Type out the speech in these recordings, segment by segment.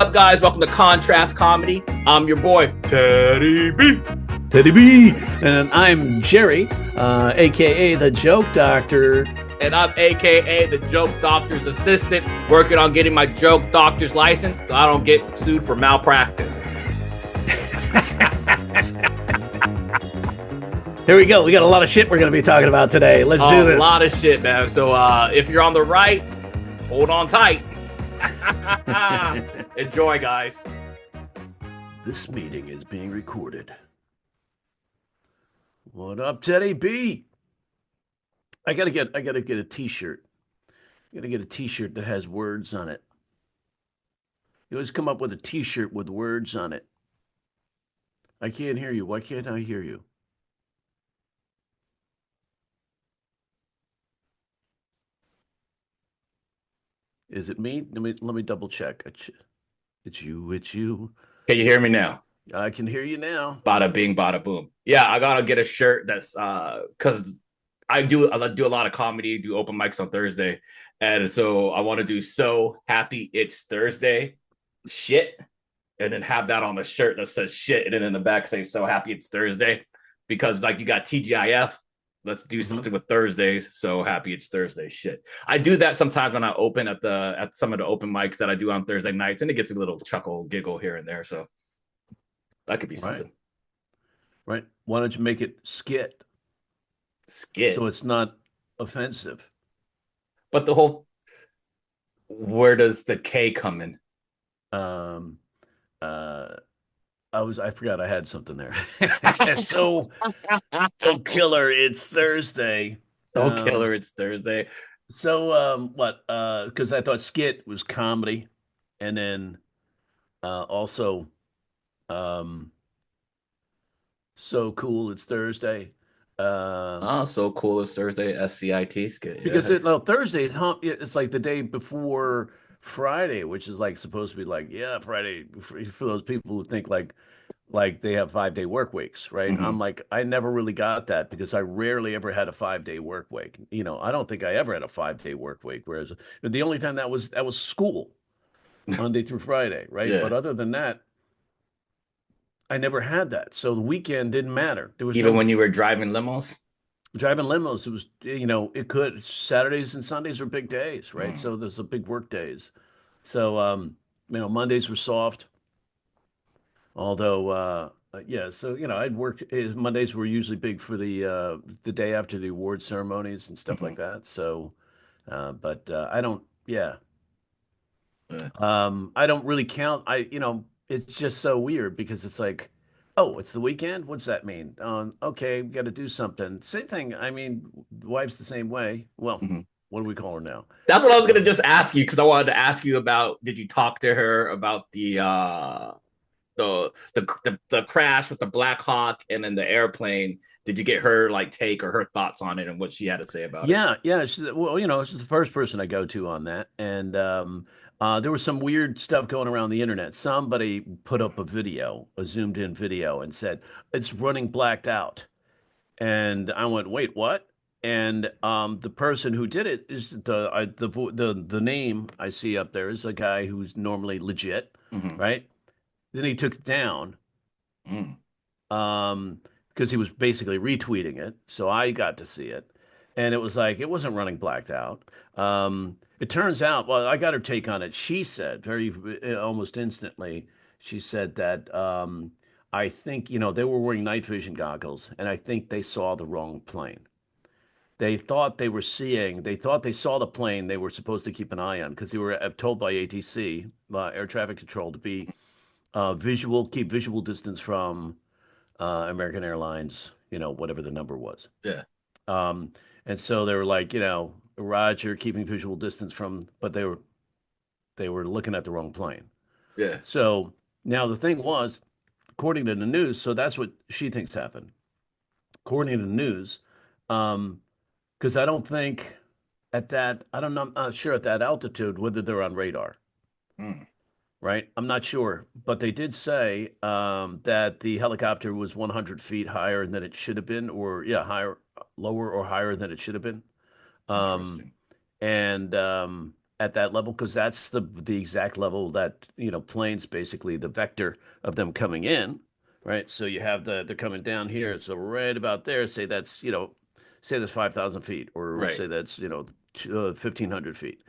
up, guys? Welcome to Contrast Comedy. I'm your boy, Teddy B. Teddy B. And I'm Jerry, aka the Joke Doctor. And I'm AKA the Joke Doctor's assistant, working on getting my Joke Doctor's license so I don't get sued for malpractice. Here we go. We got a lot of shit we're going to be talking about today. Let's do this. A lot of shit, man. So if you're on the right, hold on tight. Enjoy, guys. This meeting is being recorded. What up, Teddy B? I gotta get a t-shirt. I gotta get a t-shirt that has words on it. You always come up with a t-shirt with words on it. I can't hear you. Why can't I hear you? Is it me? Let me double check. It's you. Can you hear me now? I can hear you now. Bada bing, bada boom. Yeah, I gotta get a shirt that's because I do a lot of comedy, do open mics on Thursday, and so I want to do "So Happy It's Thursday" shit, and then have that on the shirt that says shit, and then in the back say "So Happy It's Thursday," because like you got TGIF. Let's do something with Thursdays. So happy it's Thursday. Shit. I do that sometimes when I open at some of the open mics that I do on Thursday nights, and it gets a little chuckle, giggle here and there. So that could be something. Right. Why don't you make it skit? Skit. So it's not offensive. But where does the K come in? I forgot I had something there. So killer, it's Thursday. Killer, it's Thursday. So what? Because I thought skit was comedy, and then also so cool, it's Thursday. So cool, it's Thursday. SCIT skit. Because Thursday it's like the day before Friday, which is like supposed to be like Friday for those people who think like they have 5-day work weeks, right? Mm-hmm. I'm like, I never really got that because I rarely ever had a 5-day work week. I don't think I ever had a 5-day work week. Whereas the only time that was school, Monday through Friday, right? Yeah. But other than that, I never had that. So the weekend didn't matter. There was even when you were driving limos. Driving limos, it was it could Saturdays and Sundays are big days, right? So there's a big work days. So Mondays were soft. Although, so I'd work. Mondays were usually big for the day after the award ceremonies and stuff like that. So, but I don't. Yeah, I don't really count. It's just so weird because it's like, oh, it's the weekend. What's that mean? Okay, got to do something. Same thing. I mean, wife's the same way. Well, what do we call her now? That's what I was gonna just ask you because I wanted to ask you about. Did you talk to her about the crash with the Black Hawk and then the airplane? Did you get her take or her thoughts on it and what she had to say about it? Yeah. She's the first person I go to on that, and there was some weird stuff going around the internet. Somebody put up a zoomed in video, and said it's running blacked out, and I went, wait, what? And the person who did it is the name I see up there is a guy who's normally legit, right? Then he took it down because he was basically retweeting it. So I got to see it. And it was like, it wasn't running blacked out. It turns out, well, I got her take on it. She said almost instantly, she said that I think, they were wearing night vision goggles and I think they saw the wrong plane. They thought they saw the plane they were supposed to keep an eye on because they were told by ATC, air traffic control, to be keep visual distance from American Airlines, whatever the number was. Yeah. And so they were like, Roger, keeping visual distance from, but they were looking at the wrong plane. Yeah. So now the thing was, according to the news, so that's what she thinks happened. According to the news, because I don't think I'm not sure at that altitude whether they're on radar. Right? I'm not sure, but they did say that the helicopter was 100 feet higher than it should have been, or lower or higher than it should have been. Interesting. And at that level because that's the exact level that, planes basically the vector of them coming in, right? So you have they're coming down here. So right about there, say that's, say that's 5,000 feet, or Right. say that's, 1,500 feet.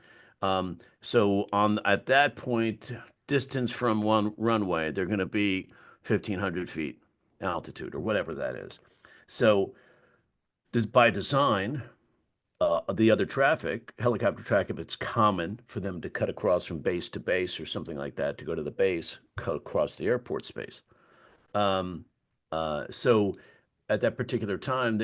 So on at that point, distance from one runway, they're going to be 1,500 feet altitude or whatever that is. So this by design, the other traffic, helicopter traffic, if it's common for them to cut across from base to base or something like that to go to the base, cut across the airport space. Um, so at that particular time,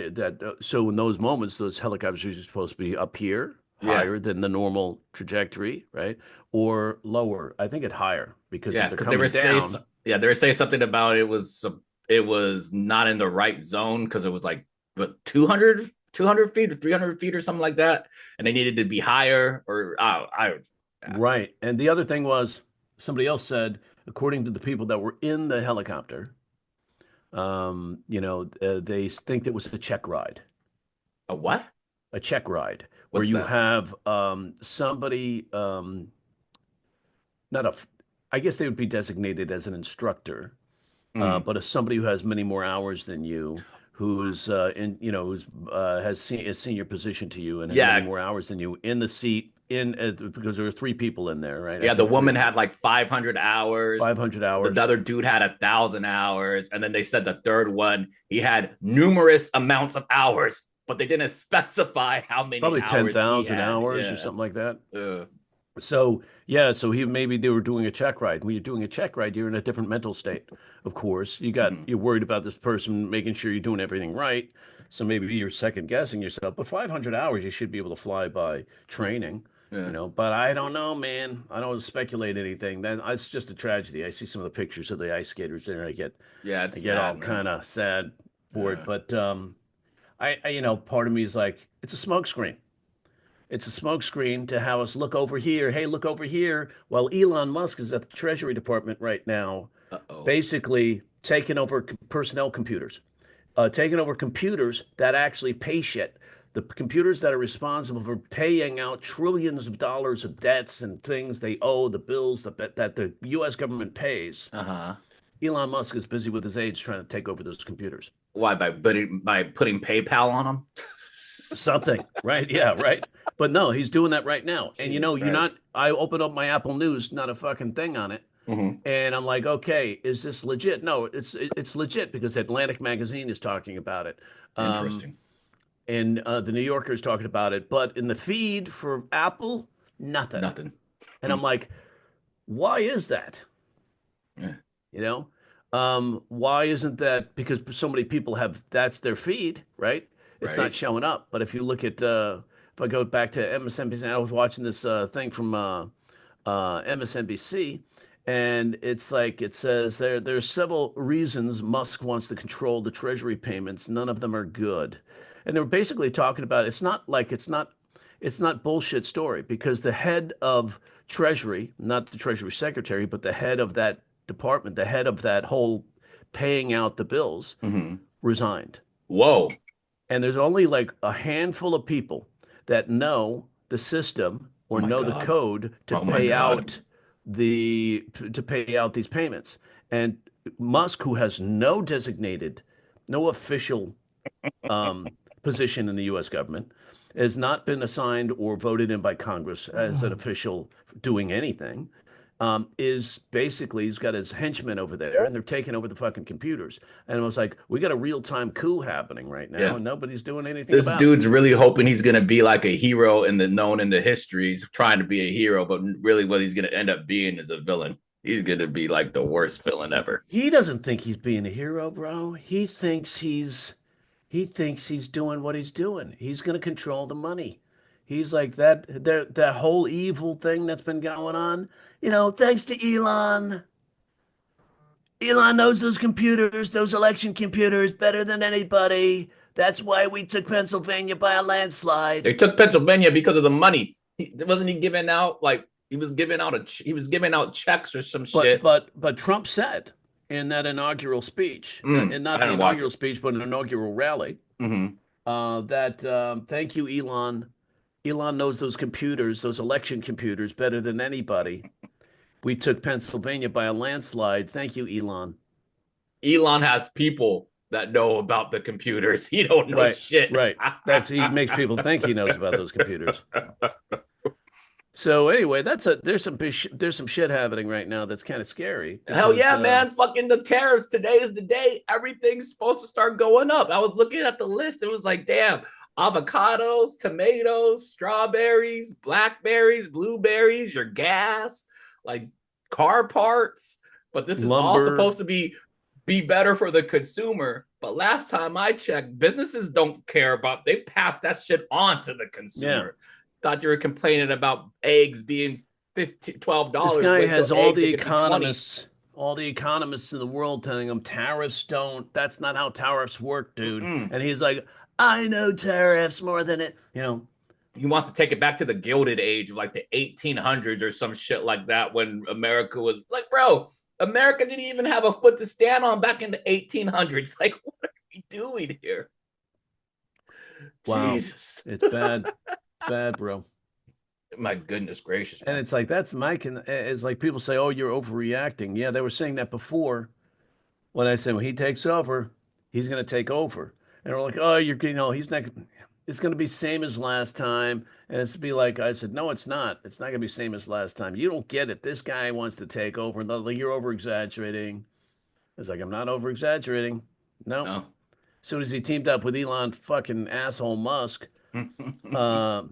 so in those moments, those helicopters are supposed to be up here, Yeah. higher than the normal trajectory, right? Or lower. I think it higher because Yeah, if they're because they were coming down, they were saying something about it was not in the right zone because it was like what 200 feet or 300 feet or something like that, and they needed to be higher or yeah. right? And the other thing was somebody else said, according to the people that were in the helicopter, they think it was A what? a check ride, where What's you that? have somebody, not a, I guess they would be designated as an instructor, Mm. but as somebody who has many more hours than you, who's who's has a senior position to you and has many Yeah, more hours than you in the seat because there were three people in there, right? I yeah. The think three woman of them, had like 500 hours. 500 The hours, other dude had 1,000 hours, and then they said the third one he had numerous amounts of hours, but they didn't specify how many probably hours he 10,000 had. hours or Yeah. something like that. Uh, So yeah, so he maybe they were doing a check ride. When you're doing a check ride, you're in a different mental state. Of course, mhm. you're worried about this person making sure you're doing everything right. So maybe you're second guessing yourself. But 500 hours, you should be able to fly by training, Yeah. But I don't know, man. I don't speculate anything. Then it's just a tragedy. I see some of the pictures of the ice skaters there. Yeah, I it's get all sad, man. kind of sad for it. Yeah. But part of me is like, it's a smokescreen. It's a smokescreen to have us look over here. Hey, look over here. While Elon Musk is at the Treasury Department right now, Uh-oh. basically taking over personnel computers, taking over computers that actually pay shit. The computers that are responsible for paying out trillions of dollars of debts and things they owe, the bills that the U.S. government pays. Uh-huh. Elon Musk is busy with his aides trying to take over those computers. Why by putting PayPal on them? Something, right? Yeah, right. But no, he's doing that right now. And Jesus you're not, Christ. I open up my Apple News, not a fucking thing on it. Hmm. And I'm like, okay, is this legit? No, it's legit because Atlantic Magazine is talking about it. Um, Interesting. and the New Yorker is talking about it. But in the feed for Apple, nothing. Nothing. And Hmm. I'm like, why is that? Yeah. You know, why isn't that? Because so many people have that's their feed, right? It's not Right. showing up. But if you look at, if I go back to MSNBC, I was watching this thing from MSNBC, and it's like it says there's several reasons Musk wants to control the Treasury payments. None of them are good, and they were basically talking about it's not bullshit story because the head of Treasury, not the Treasury Secretary, but the head of that department, the head of that whole paying out the bills, Hmm. resigned. Whoa. And there's only like a handful of people that know the system Oh or my know the God. code Oh my God. to pay out these payments. And Musk, who has no official um, position in the U.S. government, has not been assigned or voted in by Congress as an official doing anything. Is basically he's got his henchmen over there and they're taking over the fucking computers. And I was like, we got a real-time coup happening right now Yeah. and nobody's doing anything This about it. dude's really hoping he's gonna be like a hero in the known in the histories, trying to be a hero, but really what he's gonna end up being is a villain. He's gonna be like the worst villain ever. He doesn't think he's being a hero, bro. He thinks he's doing what he's doing. He's going to control the money. He's like that whole evil thing that's been going on. Thanks to Elon. Elon knows those computers, those election computers better than anybody. That's why we took Pennsylvania by a landslide. They took Pennsylvania because of the money. Wasn't he giving out like he was giving out checks or some But shit? but but Trump said in that inaugural speech, and I not the didn't watch inaugural it. speech, but an inaugural rally, Hmm. that thank you, Elon. Elon knows those computers, those election computers, better than anybody. We took Pennsylvania by a landslide. Thank you, Elon. Elon has people that know about the computers. He don't know Right, shit. right. That's he makes people think he knows about those computers. So anyway, there's some shit happening right now that's kind of scary Hell because yeah, man. Fucking the tariffs. Today is the day. Everything's supposed to start going up. I was looking at the list. It was like, damn, avocados, tomatoes, strawberries, blackberries, blueberries, your gas, like car parts. But this is all lumber, supposed to be better for the consumer. But last time I checked, businesses don't care about, they pass that shit on to the yeah. consumer. Thought you were complaining about eggs being 15 This $12. guy Wait till has eggs it could be 20. all the economists in the world telling him tariffs don't, that's not how tariffs work, dude. Mm-mm. And he's like, I know tariffs more than it, He wants to take it back to the Gilded Age of like the 1800s or some shit like that when America was like, bro, America didn't even have a foot to stand on back in the 1800s. Like, what are we doing here? Wow. Jesus. It's bad. It's bad, bro. My goodness gracious, And man. it's like it's like people say, "Oh, you're overreacting." Yeah, they were saying that before when I said when he takes over, he's going to take over. And we're like, "Oh, he's not it's going to be same as last time." And it's to be like I said, "No, it's not. It's not going to be same as last time. You don't get it. This guy wants to take over and they're like you're over exaggerating." It's like I'm not over exaggerating. No. No. As soon as he teamed up with Elon fucking asshole Musk, uh, Well,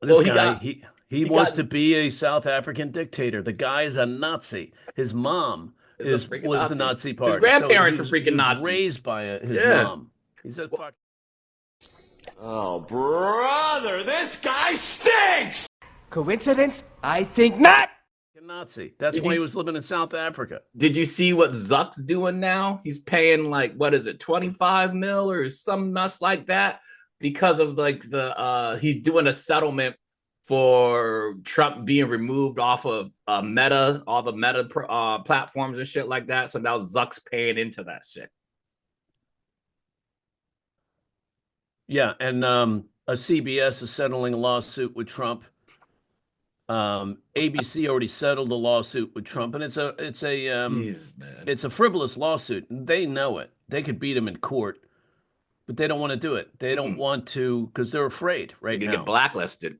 this guy, he he wants got to be a South African dictator. The guy is a Nazi. His mom is a is freaking was the Nazi. Nazi His party. So grandparents were he freaking was Nazis. raised by his Yeah. mom. He's a Well, fucking Oh, brother, this guy stinks! Coincidence? I think not! Nazi. That's did why you he was living in South Africa. did you see what Zuck's doing now? He's paying like what is it, 25 mil or some mess like that because of like the he's doing a settlement for Trump being removed off of Meta, all the Meta platforms and shit like that. So now Zuck's paying into that shit. Yeah, and a CBS is settling a lawsuit with Trump. ABC already settled a lawsuit with Trump, and Jesus, man. it's a frivolous lawsuit. They know it. They could beat him in court, but they don't want to do it. They don't Mm-mm. want to because they're afraid They're right gonna get now. blacklisted.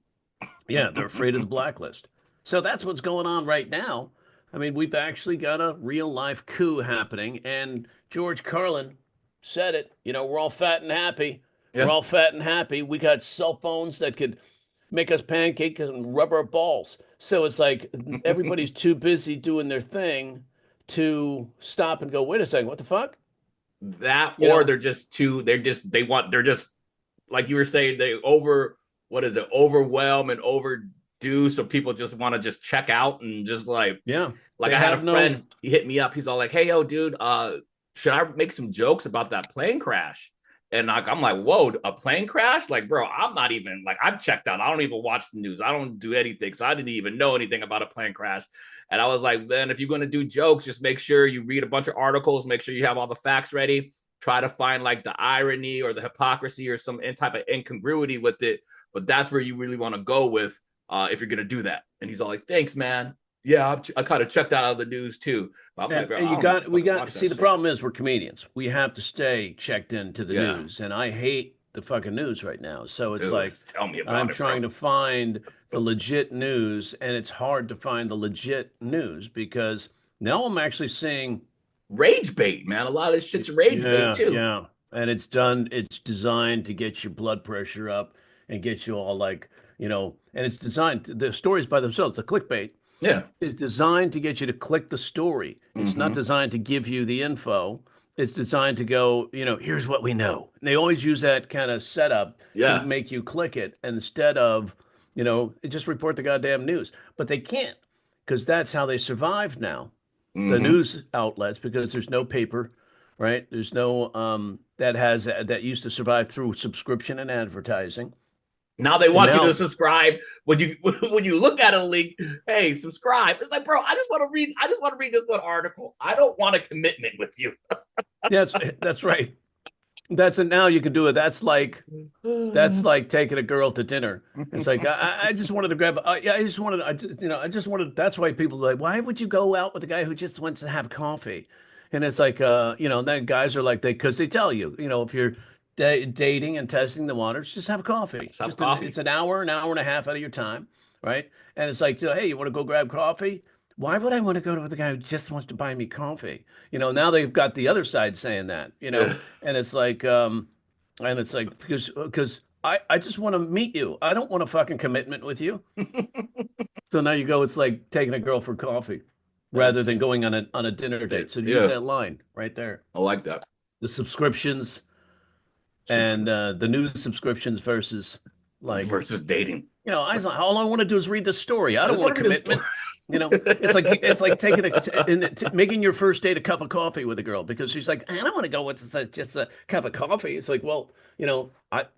Yeah, they're afraid of the blacklist. So that's what's going on right now. I mean, we've actually got a real life coup happening, and George Carlin said it. We're all fat and happy. We're Yeah. all fat and happy. We got cell phones that could make us pancakes and rub our balls. So it's like everybody's too busy doing their thing to stop and go, wait a second, what the fuck? That You or know, they're just too they're just like you were saying, they over what is it, overwhelm and overdo, so people just want to just check out and just yeah, like they I had a have friend, no, he hit me up, he's all like, hey yo dude, should I make some jokes about that plane crash? And like I'm like, whoa, a plane crash? Like, bro, I'm not even like, I've checked out, I don't even watch the news, I don't do anything, so I didn't even know anything about a plane crash. And I was like, man, if you're going to do jokes, just make sure you read a bunch of articles, make sure you have all the facts ready, try to find like the irony or the hypocrisy or some type of incongruity with it. But that's where you really want to go with if you're going to do that. And he's all like, thanks, man. Yeah, I kind of checked out of the news too. But I'm like, bro, and I don't even we fucking got, watch that see, the shit. problem is we're comedians. We have to stay checked into the Yeah, news. And I hate the fucking news right now. So it's dude, like, tell me I'm about it, bro. trying to find the legit news, and it's hard to find the legit news because now I'm actually seeing Rage bait, man. A lot of this shit's rage bait yeah, too. yeah. And it's designed to get your blood pressure up and get you all like, and it's designed, the stories by themselves, the clickbait Yeah. is designed to get you to click the story. It's not Mm-hmm. designed to give you the info. It's designed to go, here's what we know. And they always use that kind of setup to Yeah. make you click it instead of, just report the goddamn news. But they can't because that's how they survive now, the Mm-hmm. news outlets, because there's no paper, right? There's no that used to survive through subscription and advertising. Now they And want you to now, subscribe. When you when you look at a link, hey, subscribe. It's like, bro, I just want to read. I just want to read this one article. I don't want a commitment with you. yeah, that's right. That's it. Now you can do it. That's like taking a girl to dinner. It's like I just wanted to grab. Yeah, I just wanted. I just wanted. That's why people are like, why would you go out with a guy who just wants to have coffee? And it's like, then guys are like because they tell you, if you're dating and testing the waters, just have coffee. Let's have Just coffee. it's an hour and a half out of your time, right? And it's like, hey, you want to go grab coffee? Why would I want to go with a guy who just wants to buy me coffee? Now they've got the other side saying that, and it's like, because I just want to meet you. I don't want a fucking commitment with you. So now you go, it's like taking a girl for coffee rather than That's going on a dinner date. So use yeah. that line right there. I like that. The subscriptions and the new subscriptions versus like, Versus dating. I all I want to do is read the story. I I don't just want want a to read this commitment. It's like taking making your first date a cup of coffee with a girl because she's like, I don't want to go with just a cup of coffee. It's like, well,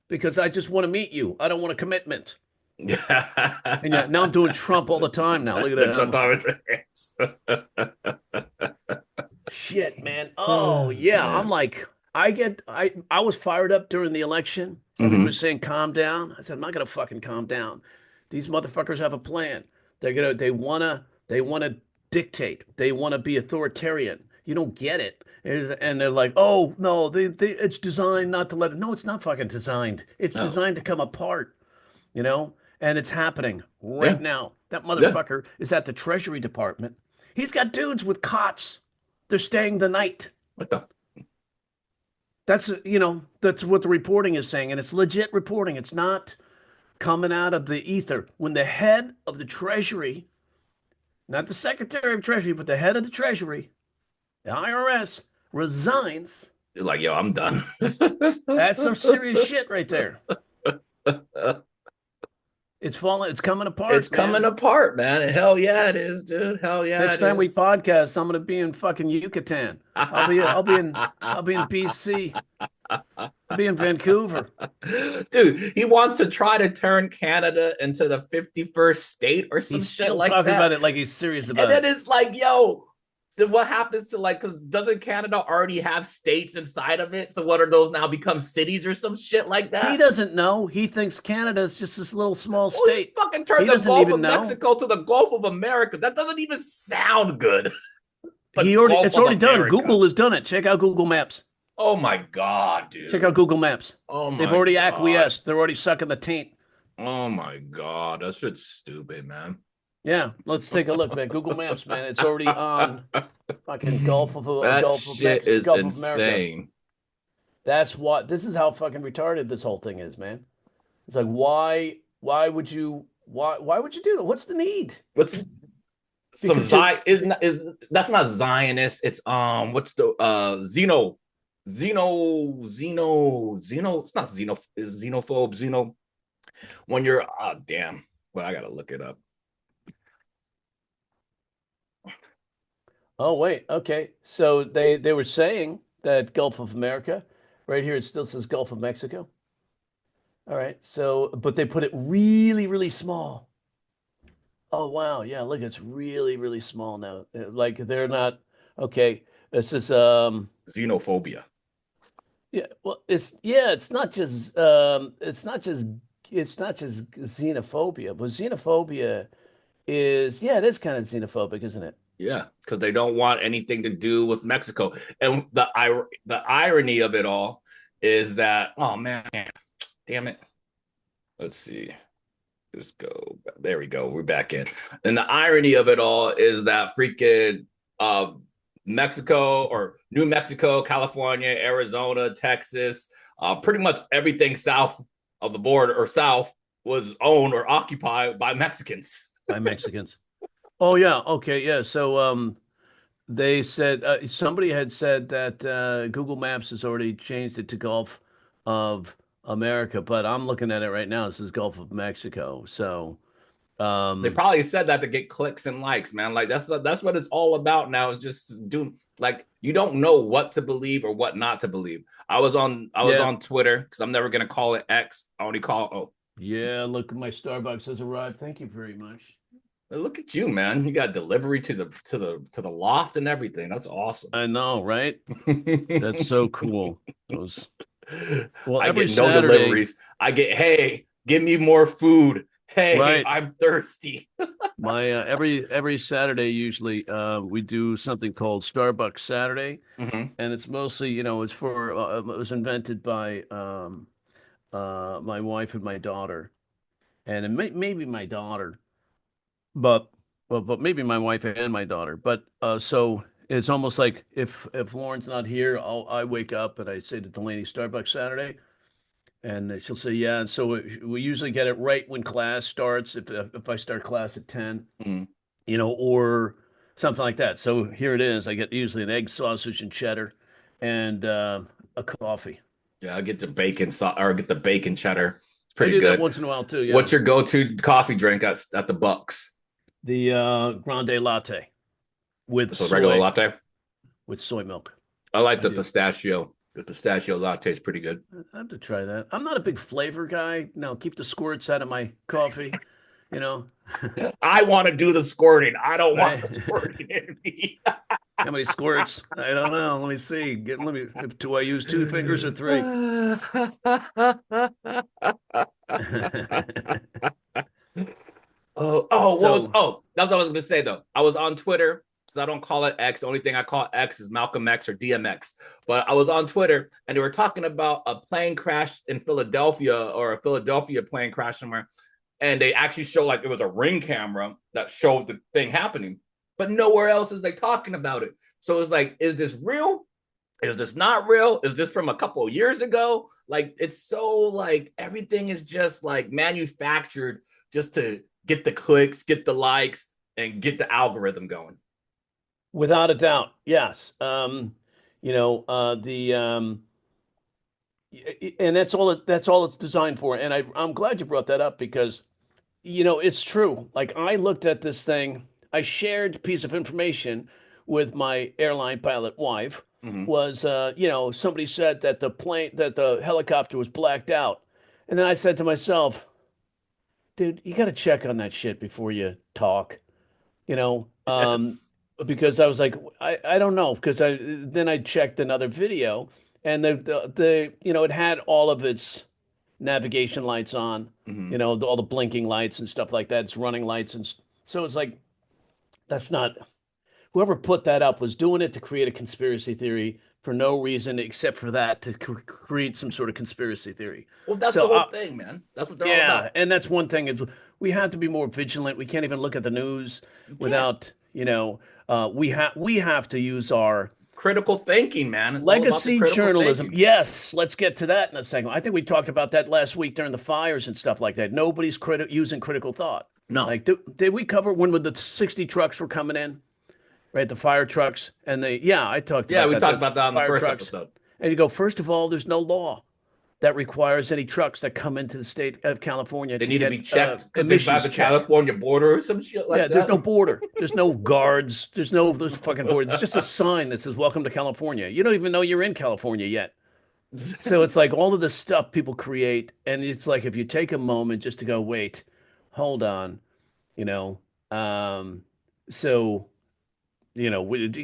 because I just want to meet you. I don't want a commitment. And yeah, now I'm doing Trump all the time now. Look at that. Shit, man. Oh yeah, I'm Man. like, I was fired up during the election. Somebody Hmm. was saying calm down. I said, I'm not gonna fucking calm down. These motherfuckers have a plan. They wanna dictate. They wanna be authoritarian. You don't get it. And they're like, oh no, it's designed not to let it. No, it's not fucking designed. It's Oh, designed to come apart, you know? And it's happening right yeah. now. That Yeah. motherfucker is at the Treasury Department. He's got dudes with cots. They're staying the night. What the? That's what the reporting is saying, and it's legit reporting. It's not coming out of the ether. When the head of the Treasury, not the Secretary of Treasury, but the head of the Treasury, the IRS, resigns, You're like, yo, I'm done. that's some serious shit right there. It's falling, it's coming It's apart, coming man. apart, man. Hell yeah, it is, dude. Hell yeah, Next it time we is. podcast, I'm gonna be in fucking Yucatan. I'll be in BC. I'll be in Vancouver. Dude, he wants to try to turn Canada into the 51st state or some He's shit still like talking that. about it like he's serious And about then it. it's like, yo, then what happens to like, because doesn't Canada already have states inside of it? So what are those now become cities or some shit like He that? doesn't know. He thinks Canada is just this little small Well, he state. fucking He turned the doesn't Gulf even of know. Mexico to the Gulf of America. That doesn't even sound good. The Gulf It's of already done. America. Google has done it. Check out Google Maps. Oh my God, Check out dude. Google Maps. Oh They've my already God. acquiesced. They're already sucking the taint. Oh my God. That shit's stupid, man. Yeah, let's take a look, man. Google Maps, man. It's already on fucking Gulf of That Gulf of shit Mex is Gulf of America. insane. That's what this is how fucking retarded this whole thing is, man. It's like why would you do that? What's the need? What's some Because you Zion is that's not Zionist. It's what's the Xeno, it's not is xenophobe, when you're damn. Well, I gotta look it up. Oh wait, okay. So they were saying that Gulf of America, right here it still says Gulf of Mexico. All right. So but they put it really, really small. Oh wow, yeah, look, it's really, really small now. Like they're not okay. This is Xenophobia. yeah, well it's not just xenophobia, but xenophobia is yeah, it is kind of xenophobic, isn't it? Yeah, because they don't want anything to do with Mexico. And the irony of it all is that, oh man, damn it. Let's see. Just go. There we go. We're back in. And the irony of it all is that freaking uh Mexico or New Mexico, California, Arizona, Texas, pretty much everything south of the border or south was owned or occupied by Mexicans. By Mexicans. Oh yeah, okay, yeah. So they said somebody had said that Google Maps has already changed it to Gulf of America, but I'm looking at it right now. This is Gulf of Mexico. So They um, probably said that to get clicks and likes, man. Like that's what it's all about now. Is just doing like you don't know what to believe or what not to believe. I was yeah, on Twitter because I'm never gonna call it X. I only call yeah. Look, my Starbucks has arrived. Thank you very much. look at you, man. You got delivery to the loft and everything. That's awesome. I know, right? That's so cool. Those. Well, I every get no Saturday, deliveries. I get, hey, give me more food. Hey, right? I'm thirsty. My every Saturday usually we do something called Starbucks Saturday, Hmm. and it's mostly, it's for it was invented by my wife and my daughter, and maybe my daughter, but but maybe my wife and my daughter. But so it's almost like if Lauren's not here, I wake up and I say to Delaney, Starbucks Saturday, and she'll say yeah. And so we usually get it right when class starts. If I start class at 10, Mm. or something like that. So here it is. I get usually an egg, sausage, and cheddar, and a coffee. Yeah, I get the bacon or get the bacon cheddar. It's I pretty do that good. once in a while too. Yeah, What's your go-to coffee drink at the Bucks? the grande latte Just a regular latte. with soy milk. I like I the do. pistachio. The pistachio latte is pretty good. I have to try that. I'm not a big flavor guy. No, keep the squirts out of my coffee. You know, I want to do the squirting. I don't want right? the squirting in me. How many squirts? I don't know. Let me see. Let me. Do I use two fingers or three? So, That's what I was gonna say though. I was on Twitter because I don't call it X. The only thing I call X is Malcolm X or DMX. But I was on Twitter and they were talking about a plane crash in Philadelphia or a Philadelphia plane crash somewhere, and they actually showed like it was a ring camera that showed the thing happening, but nowhere else is they talking about it. So it's like, is this real? Is this not real? Is this from a couple of years ago? Like it's so like everything is just like manufactured just to get the clicks, get the likes, and get the algorithm going. without a doubt, yes. The and that's all it's designed for. And I'm glad you brought that up because it's true. Like I looked at this thing, I shared a piece of information with my airline pilot wife. Mm-hmm. Was somebody said that the helicopter was blacked out, and then I said to myself, dude, you got to check on that shit before you talk. You know, Yes. because I was like, I don't know, because I checked another video, and it had all of its navigation lights on, Mm-hmm. all the blinking lights and stuff like that. It's running lights, and so it's like that's not whoever put that up was doing it to create a conspiracy theory for no reason except for that to create some sort of conspiracy thery. Well, that's the So whole thing, man. That's what they're all yeah, about. and that's one thing is we have to be more vigilant. We can't even look at the news You can't. without, we have to use our Critical thinking, man. It's all about the legacy critical journalism. thinking. Yes, let's get to that in a second. I think we talked about that last week during the fires and stuff like that. Nobody's using critical thought. No. Like, did we cover when the 60 trucks were coming in, right? The fire trucks yeah, I talked Yeah, about we that. talked The about that on the fire first trucks, episode. and you go, first of all, there's no law that requires any trucks that come into the state of California They to need to be get checked because they by emissions the checked. California border or some shit Yeah, like there's that. no border. There's no guards. There's fucking border. There's just a sign that says "Welcome to California." You don't even know you're in California yet. So it's like all of this stuff people create, and it's like if you take a moment just to go, wait, hold on, you know, um, so you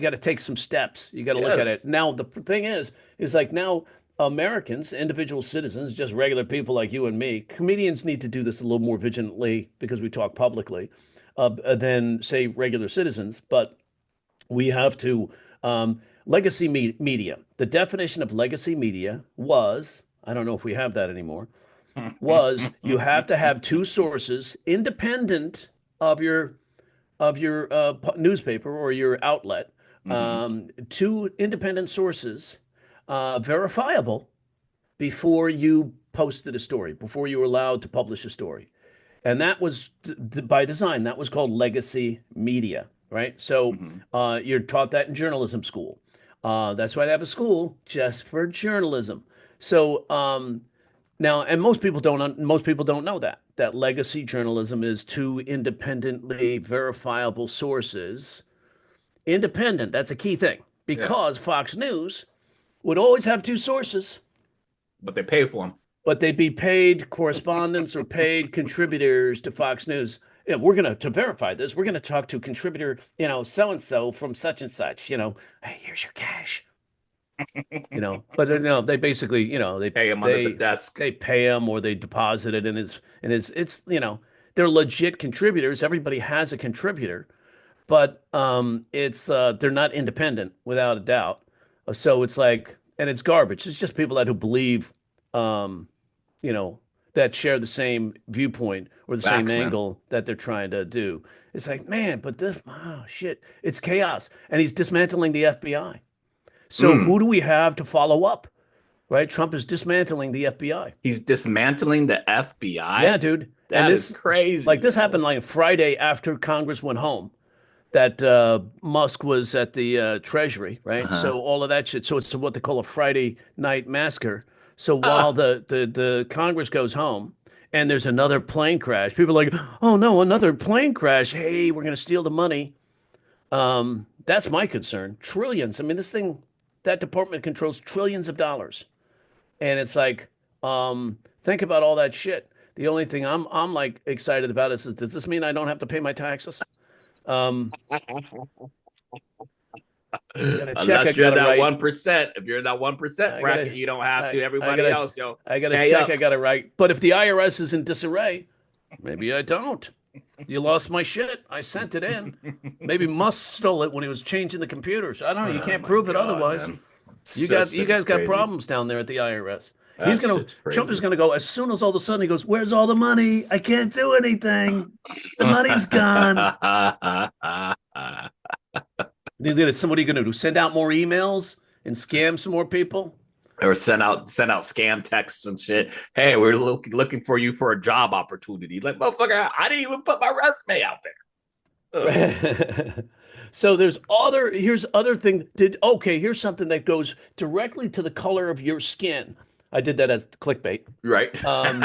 got to take some steps. You got to look at it. Yes. Now, the thing is like now Americans, individual citizens, just regular people like you and me, comedians need to do this a little more vigilantly because we talk publicly than, say, regular citizens. But we have to, legacy media. The definition of legacy media was, I don't know if we have that anymore, was you have to have two sources independent of your newspaper or your outlet, Hmm. two independent sources, verifiable before you posted a story, before you were allowed to publish a story. And that was by design. That was called legacy media, right? So Hmm. you're taught that in journalism school. That's why they have a school just for journalism. So now, and most people don't know that legacy journalism is two independently verifiable sources. Independent, that's a key thing Yeah, because Fox News would always have two sources, but they pay for them. but they'd be paid correspondents or paid contributors to Fox News. Yeah, we're gonna to verify this. We're gonna talk to contributor, so and so from such and such. Hey, here's your cash. But they basically, Pay him under the desk. they pay him or they deposit it, and it's they're legit contributors. Everybody has a contributor, but it's they're not independent without a doubt. So it's like, and it's garbage. It's just people that who believe, um, you know, that share the same viewpoint or the same Facts, man. angle that they're trying to do. It's like, man, but this, oh shit, it's chaos, and he's dismantling the FBI. So Mm. who do we have to follow up? Right? Trump is dismantling the FBI. He's dismantling the Yeah, FBI. dude. And That is crazy, this man. happened like Friday after Congress went home. That Musk was at the Treasury, right? Uh-huh. So all of that shit. So it's what they call a Friday night massacre. So while Ah, the Congress goes home and there's another plane crash, people are like, oh no, another plane crash. Hey, we're gonna steal the money. That's my concern. Trillions. I mean, that department controls trillions of dollars. And it's like, think about all that shit. The only thing I'm like excited about is does this mean I don't have to pay my taxes? Um, I got a check I unless you're in gotta that write. 1%. If you're in that 1% I gotta bracket, you don't have to. I Everybody gotta else, yo, I got a pay check up. I gotta write. But if the IRS is in disarray, maybe I don't. You lost my shit. I sent it in. Maybe Musk stole it when he was changing the computers. I don't know. You Oh can't my prove it God, otherwise. man. That You shit is guys got crazy. problems down there at the IRS. That shit's Trump is crazy. gonna go as soon as all of a sudden he goes, "Where's all the money? I can't do anything. The money's gone." Somebody gonna do? Send out more emails and scam some more people? Or send out scam texts and shit. Hey, we're looking for you for a job opportunity. Like, motherfucker, I didn't even put my resume out there. Ugh. So here's other thing. Here's something that goes directly to the color of your skin. I did that as clickbait. Right. Um,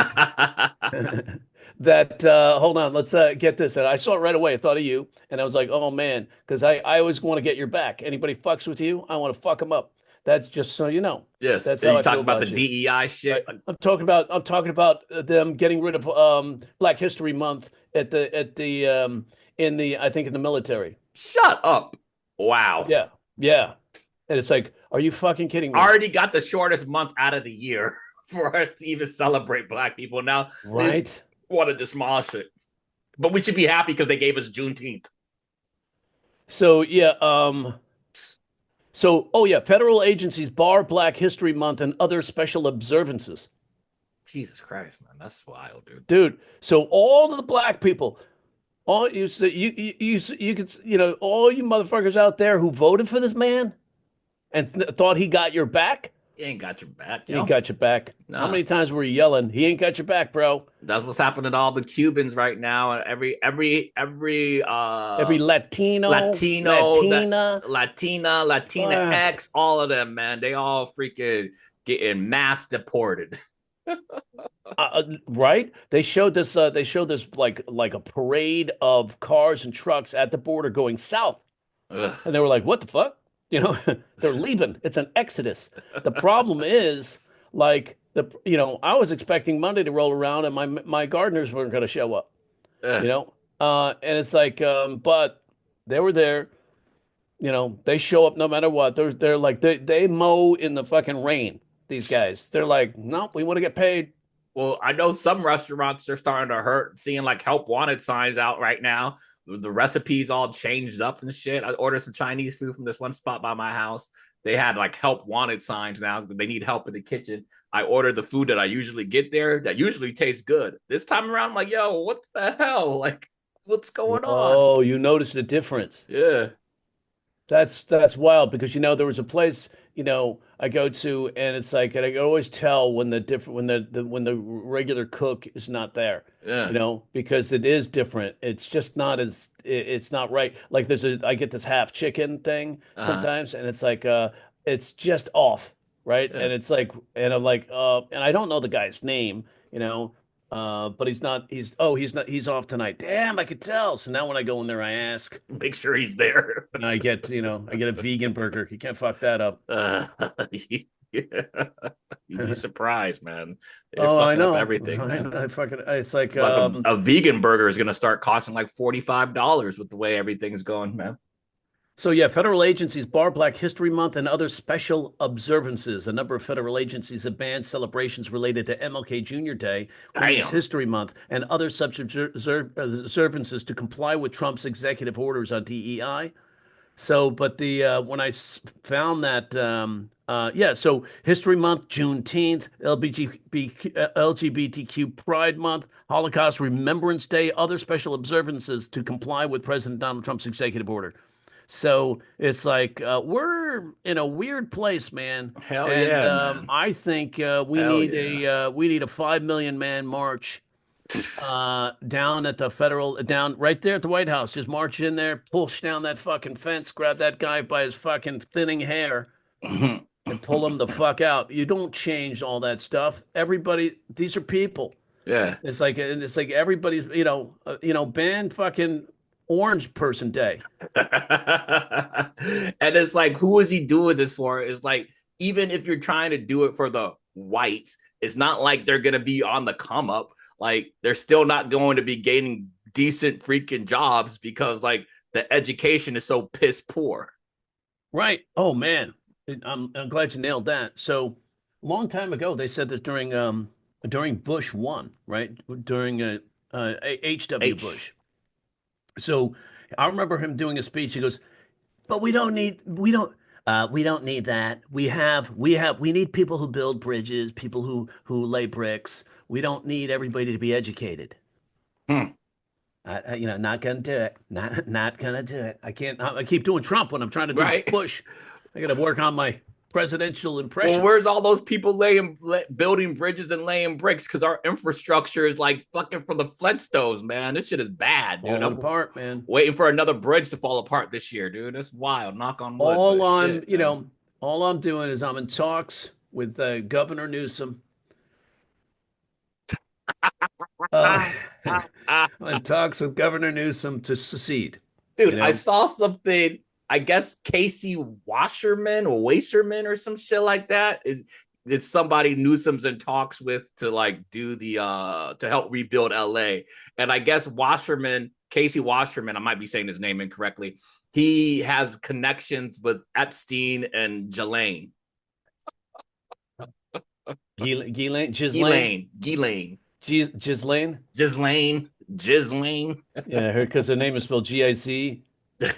that hold on, let's get this. And I saw it right away. I thought of you, and I was like, oh man, because I always want to get your back. Anybody fucks with you, I want to fuck them up. That's just so you know. Yes. That's how You I feel talk about the about you. DEI Right. shit. I'm talking about them getting rid of Black History Month at the in the I think in the military. Shut up. Wow. Yeah, yeah. And it's like, are you fucking kidding me? Already got the shortest month out of the year for us to even celebrate black people. Now they just Right. want to demolish it. But we should be happy because they gave us Juneteenth. So yeah, oh yeah, federal agencies bar Black History Month and other special observances. Jesus Christ, man. That's wild, dude. Dude, so all of the black people, all you could all you motherfuckers out there who voted for this man and thought he got your back, He ain't got your back, he ain't yo. got your back. How Nah. many times were you yelling, he ain't got your back, bro? That's what's happening to all the Cubans right now. And every Every Latino, Latino, that Latina, Latina fuck. X, all of them, man. They all freaking getting mass deported. Right? They showed this like a parade of cars and trucks at the border going south. Ugh. And they were like, what the fuck? They're leaving. It's an exodus. The problem is, I was expecting Monday to roll around and my gardeners weren't going to show up, you Ugh. know? And it's like, but they were there, they show up no matter what. They're like, they mow in the fucking rain, these guys. They're like, no, we want to get paid. Well, I know some restaurants are starting to hurt, seeing like help wanted signs out right now. The recipes all changed up and shit. I ordered some Chinese food from this one spot by my house. They had like help wanted signs now. They need help in the kitchen. I ordered the food that I usually get there that usually tastes good. This time around, I'm like, yo, what the hell? Like, what's going on? Oh, you noticed the difference. Yeah. That's wild because there was a place I go to and it's like and I can always tell when the different when the regular cook is not there, Yeah. because it is different. It's just not it's not right. Like I get this half chicken thing Uh-huh. sometimes and it's like it's just off, right? Yeah. And it's like and I'm like and I don't know the guy's name, but he's off tonight. Damn, I could tell. So now when I go in there I ask. Make sure he's there. And I get a vegan burger. You can't fuck that up. uh, yeah. You'd be surprised, man. They're Oh, I fucking up know. everything, man. It's like, Like a vegan burger is gonna start costing like $45 with the way everything is going, man. So yeah, federal agencies bar Black History Month and other special observances. A number of federal agencies have banned celebrations related to MLK Jr. Day, Women's Damn. History Month, and other such observances to comply with Trump's executive orders on DEI. So, but the when I found that, yeah, so History Month, Juneteenth, LGBTQ Pride Month, Holocaust Remembrance Day, other special observances to comply with President Donald Trump's executive order. So it's like we're in a weird place, man. Hell And yeah, man. I think Hell yeah. we need a 5 million man march down at the federal, down right there at the White House. Just march in there, push down that fucking fence, grab that guy by his fucking thinning hair, and pull him the fuck out. You don't change all that stuff. Everybody, these are people. Yeah. It's like everybody's, ban fucking Orange Person Day. And it's like, who is he doing this for? It's like, even if you're trying to do it for the whites, it's not like they're going to be on the come up. Like, they're still not going to be gaining decent freaking jobs because, like, the education is so piss poor. Right. Oh man, I'm glad you nailed that. So, a long time ago, they said that during Bush one, right? During H.W. H. Bush. So, I remember him doing a speech. He goes, "But we don't need that. We need people who build bridges, people who lay bricks. We don't need everybody to be educated." Hmm. Not gonna do it. Not gonna do it. I can't. I keep doing Trump when I'm trying to do Right. Bush. I got to work on my presidential Well, impressions. where's all those people building bridges and laying bricks? Because our infrastructure is like fucking from the Flintstones, man. This shit is bad, dude. Falling I'm apart, man. waiting for another bridge to fall apart this year, dude. That's wild. Knock on wood, All but I'm, shit, man. all I'm doing is I'm in talks with Governor Newsom. Uh, I'm in talks with Governor Newsom to secede. You Dude, I know, saw something. I guess Casey Washerman or Wasserman or some shit like that. It's somebody Newsom's in talks with to like do the to help rebuild LA. And I guess Washerman, Casey Washerman, I might be saying his name incorrectly. He has connections with Epstein and Ghislaine. Ghislaine, Ghislaine. Ghislaine. Yeah, her because her name is spelled Gislain and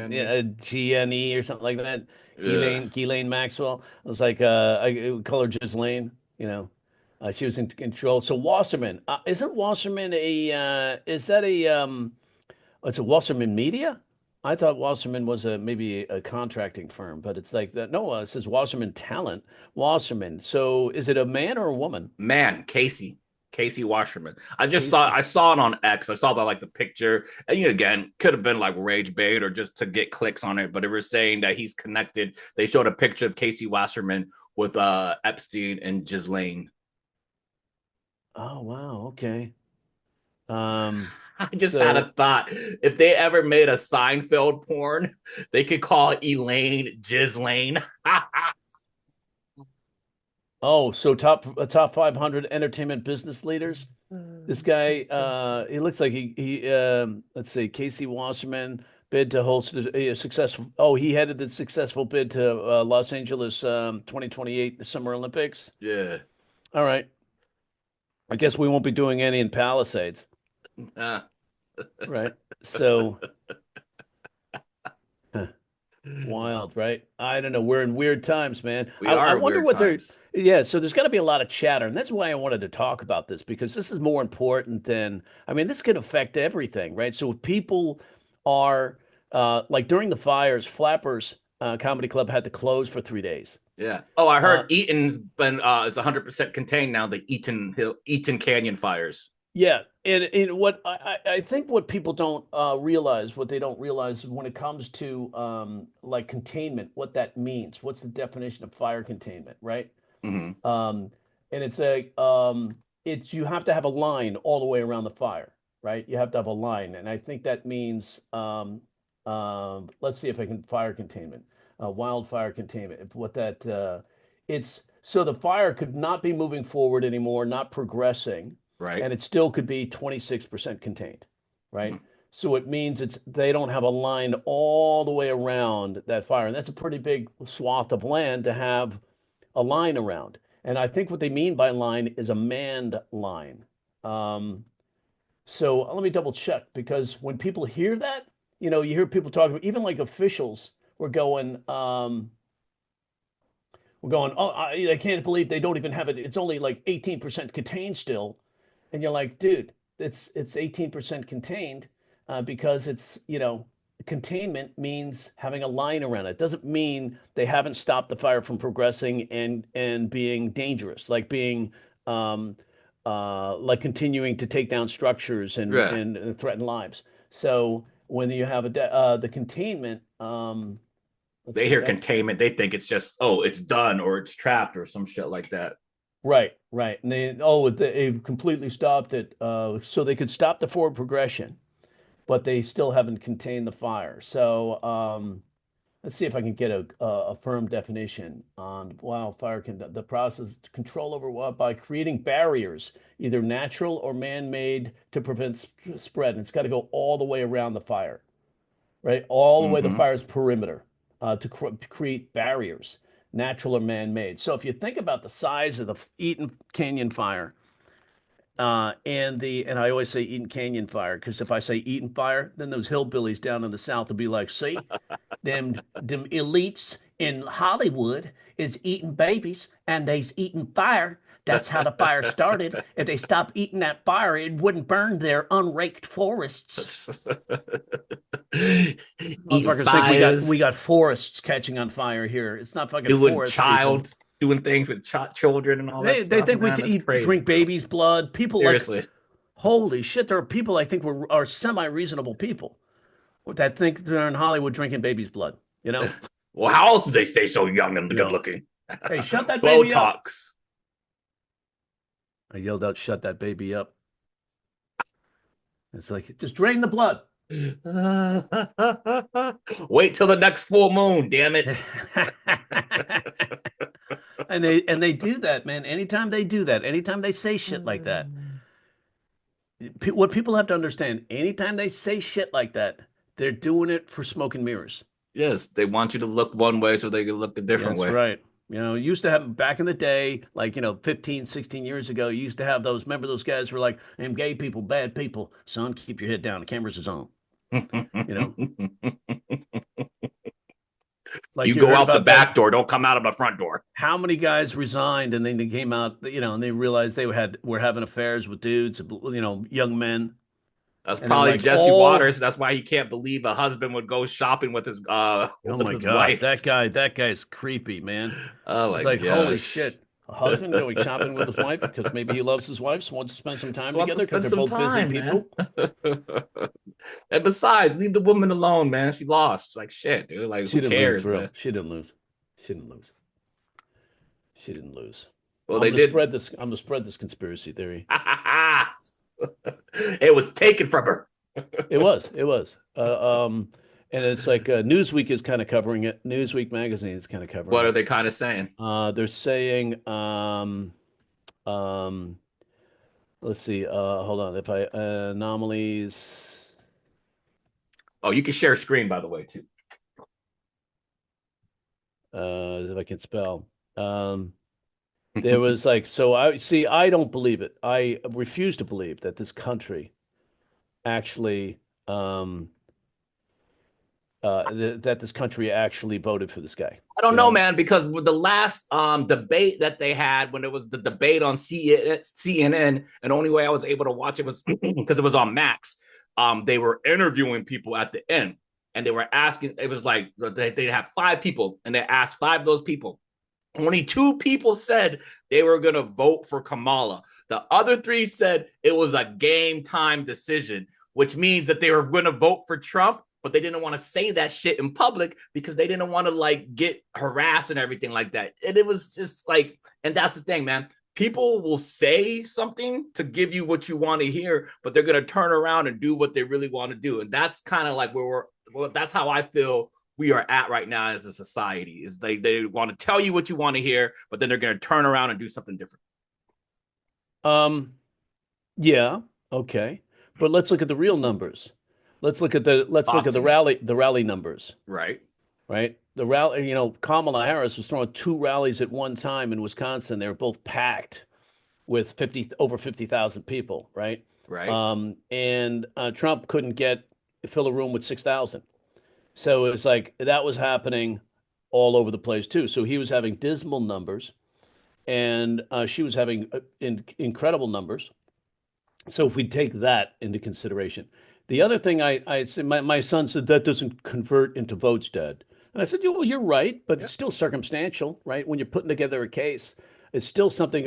Ghislaine. Gne or something like that. Yeah. Ghislaine Maxwell. I was like, I would call her Ghislaine. She was in control. So Wasserman, isn't Wasserman is that it's a Wasserman Media? I thought Wasserman was maybe a contracting firm, but it's like that. No, it says Wasserman Talent. Wasserman. So is it a man or a woman? Man, Casey Washerman. Casey. I saw it on X. I saw the picture. And again, could have been like rage bait or just to get clicks on it, but it was saying that he's connected. They showed a picture of Casey Wasserman with Epstein and Ghislaine. Oh wow, okay. Um, I just had so a thought. If they ever made a Seinfeld porn, they could call Elaine Ghislaine. so top 500 entertainment business leaders. This guy, he looks like let's see, Casey Wasserman bid to host a successful. Oh, he headed the successful bid to Los Angeles 2028 Summer Olympics. Yeah. All right, I guess we won't be doing any in Palisades, Uh, right? So. Wild, right? I don't know. We're in weird times, man. we I are wonder weird what they're, times. yeah. So there's got to be a lot of chatter, and that's why I wanted to talk about this because this is more important than, I mean, this could affect everything, right? So if people are, like during the fires, Flappers Comedy Club had to close for 3 days. Yeah. Oh, I Uh, heard Eaton's been it's 100% contained now. The Eaton Canyon fires. Yeah, and what I think what people don't realize, what they don't realize when it comes to like containment, what that means. What's the definition of fire containment, right? Hmm. Um, and it's you have to have a line all the way around the fire, right? You have to have a line, and I think that means let's see if I can fire containment, wildfire containment. If what that it's so the fire could not be moving forward anymore, not progressing, Right. and it still could be 26% contained, right? Mhm. So it means they don't have a line all the way around that fire. And that's a pretty big swath of land to have a line around. And I think what they mean by line is a manned line. Um, so let me double check because when people hear that, you hear people talking, even like officials were going, oh, I can't believe they don't even have it. It's only like 18% contained still. And you're like, dude, it's 18% contained because containment means having a line around it. It doesn't mean they haven't stopped the fire from progressing and being dangerous, like being like continuing to take down structures Yeah. and threaten lives. So when you have the containment, let's They see hear that. containment, they think it's just, oh, it's done or it's trapped or some shit like that. Right, right. And they've completely stopped it, so they could stop the forward progression, but they still haven't contained the fire. So let's see if I can get a firm definition on wildfire. The process control over what by creating barriers, either natural or man-made, to prevent spread. And it's got to go all the way around the fire, right? All the way the Mm-hmm. fire's perimeter to create barriers, natural or man-made. So if you think about the size of the Eaton Canyon fire, and I always say Eaton Canyon fire because if I say Eaton fire, then those hillbillies down in the South will be like, see, them elites in Hollywood is eating babies and they's eating fire. That's how the fire started. If they stopped eating that fire, it wouldn't burn their unraked forests. Eating Motherfuckers think we fires, got forests catching on fire here. It's not fucking doing forest people. child, doing things with children and all that They stuff, think we man. to That's eat crazy, drink bro. babies' blood. People like Seriously. holy shit. There are people I think are semi-reasonable people that think they're in Hollywood drinking baby's blood. You know, Well, how else do they stay so young and you good know. looking? Hey, shut that baby up! Botox. I yelled out, "Shut that baby up!" It's like just drain the blood. Wait till the next full moon, damn it. And they do that, man. Anytime they do that, anytime they say shit like that, what people have to understand, anytime they say shit like that, they're doing it for smoke and mirrors. Yes, they want you to look one way so they can look a different That's way. right. Used to have back in the day, like, 15, 16 years ago, you used to have those, remember those guys who were like, them gay people, bad people. Son, keep your head down. The cameras is on. You know, like You you go heard out the about that. back door, don't come out of the front door. How many guys resigned and then they came out, and they realized they were having affairs with dudes, young men. That's And they were probably like, Jesse oh, Waters. That's why he can't believe a husband would go shopping with his oh with my his God, that wife. guy, that guy's creepy, man. Oh It's my like, holy gosh. shit. A husband going shopping with his wife because maybe he loves his wife, so wants to spend some time Wants to together because spend they're some both busy time, man. people. And besides, leave the woman alone, man. She lost. It's like shit, dude. Like, She who didn't lose, cares, bro. man? She didn't lose. She didn't lose. She didn't lose. Well, they did. I'm gonna spread this conspiracy theory. It was taken from her. It was. It was. And it's like Newsweek is kind of covering it. Newsweek magazine is kind of covering What are it. they kind of saying? They're saying, um, let's see. Hold on. If I anomalies, Oh, you can share screen, by the way, too. if I can spell. There was like, so I see. I don't believe it. I refuse to believe that this country actually, that this country actually voted for this guy. I don't You know, know, man, because with the last debate that they had when it was the debate on CNN, and the only way I was able to watch it was because it was on Max. They were interviewing people at the end, and they were asking. It was like they had five people, and they asked five of those people. Only two people said they were going to vote for Kamala. The other three said it was a game time decision, which means that they were going to vote for Trump, but they didn't want to say that shit in public because they didn't want to like get harassed and everything like that. And it was just like, and that's the thing, man. People will say something to give you what you want to hear, but they're going to turn around and do what they really want to do. And that's kind of like that's how I feel we are at right now as a society. Is they want to tell you what you want to hear, but then they're going to turn around and do something different. yeah, okay, but let's look at the real numbers. let's look at the Talk to me. rally numbers, Right. right? The rally, Kamala Harris was throwing two rallies at one time in Wisconsin. They were both packed with over 50,000 people, right? Right. And Trump couldn't fill a room with 6,000. So it was like that was happening all over the place too. So he was having dismal numbers, and she was having incredible numbers. So if we take that into consideration, the other thing I said, my son said that doesn't convert into votes, Dad. And I said, well, you're right, but Yeah. it's still circumstantial, right? When you're putting together a case, it's still something.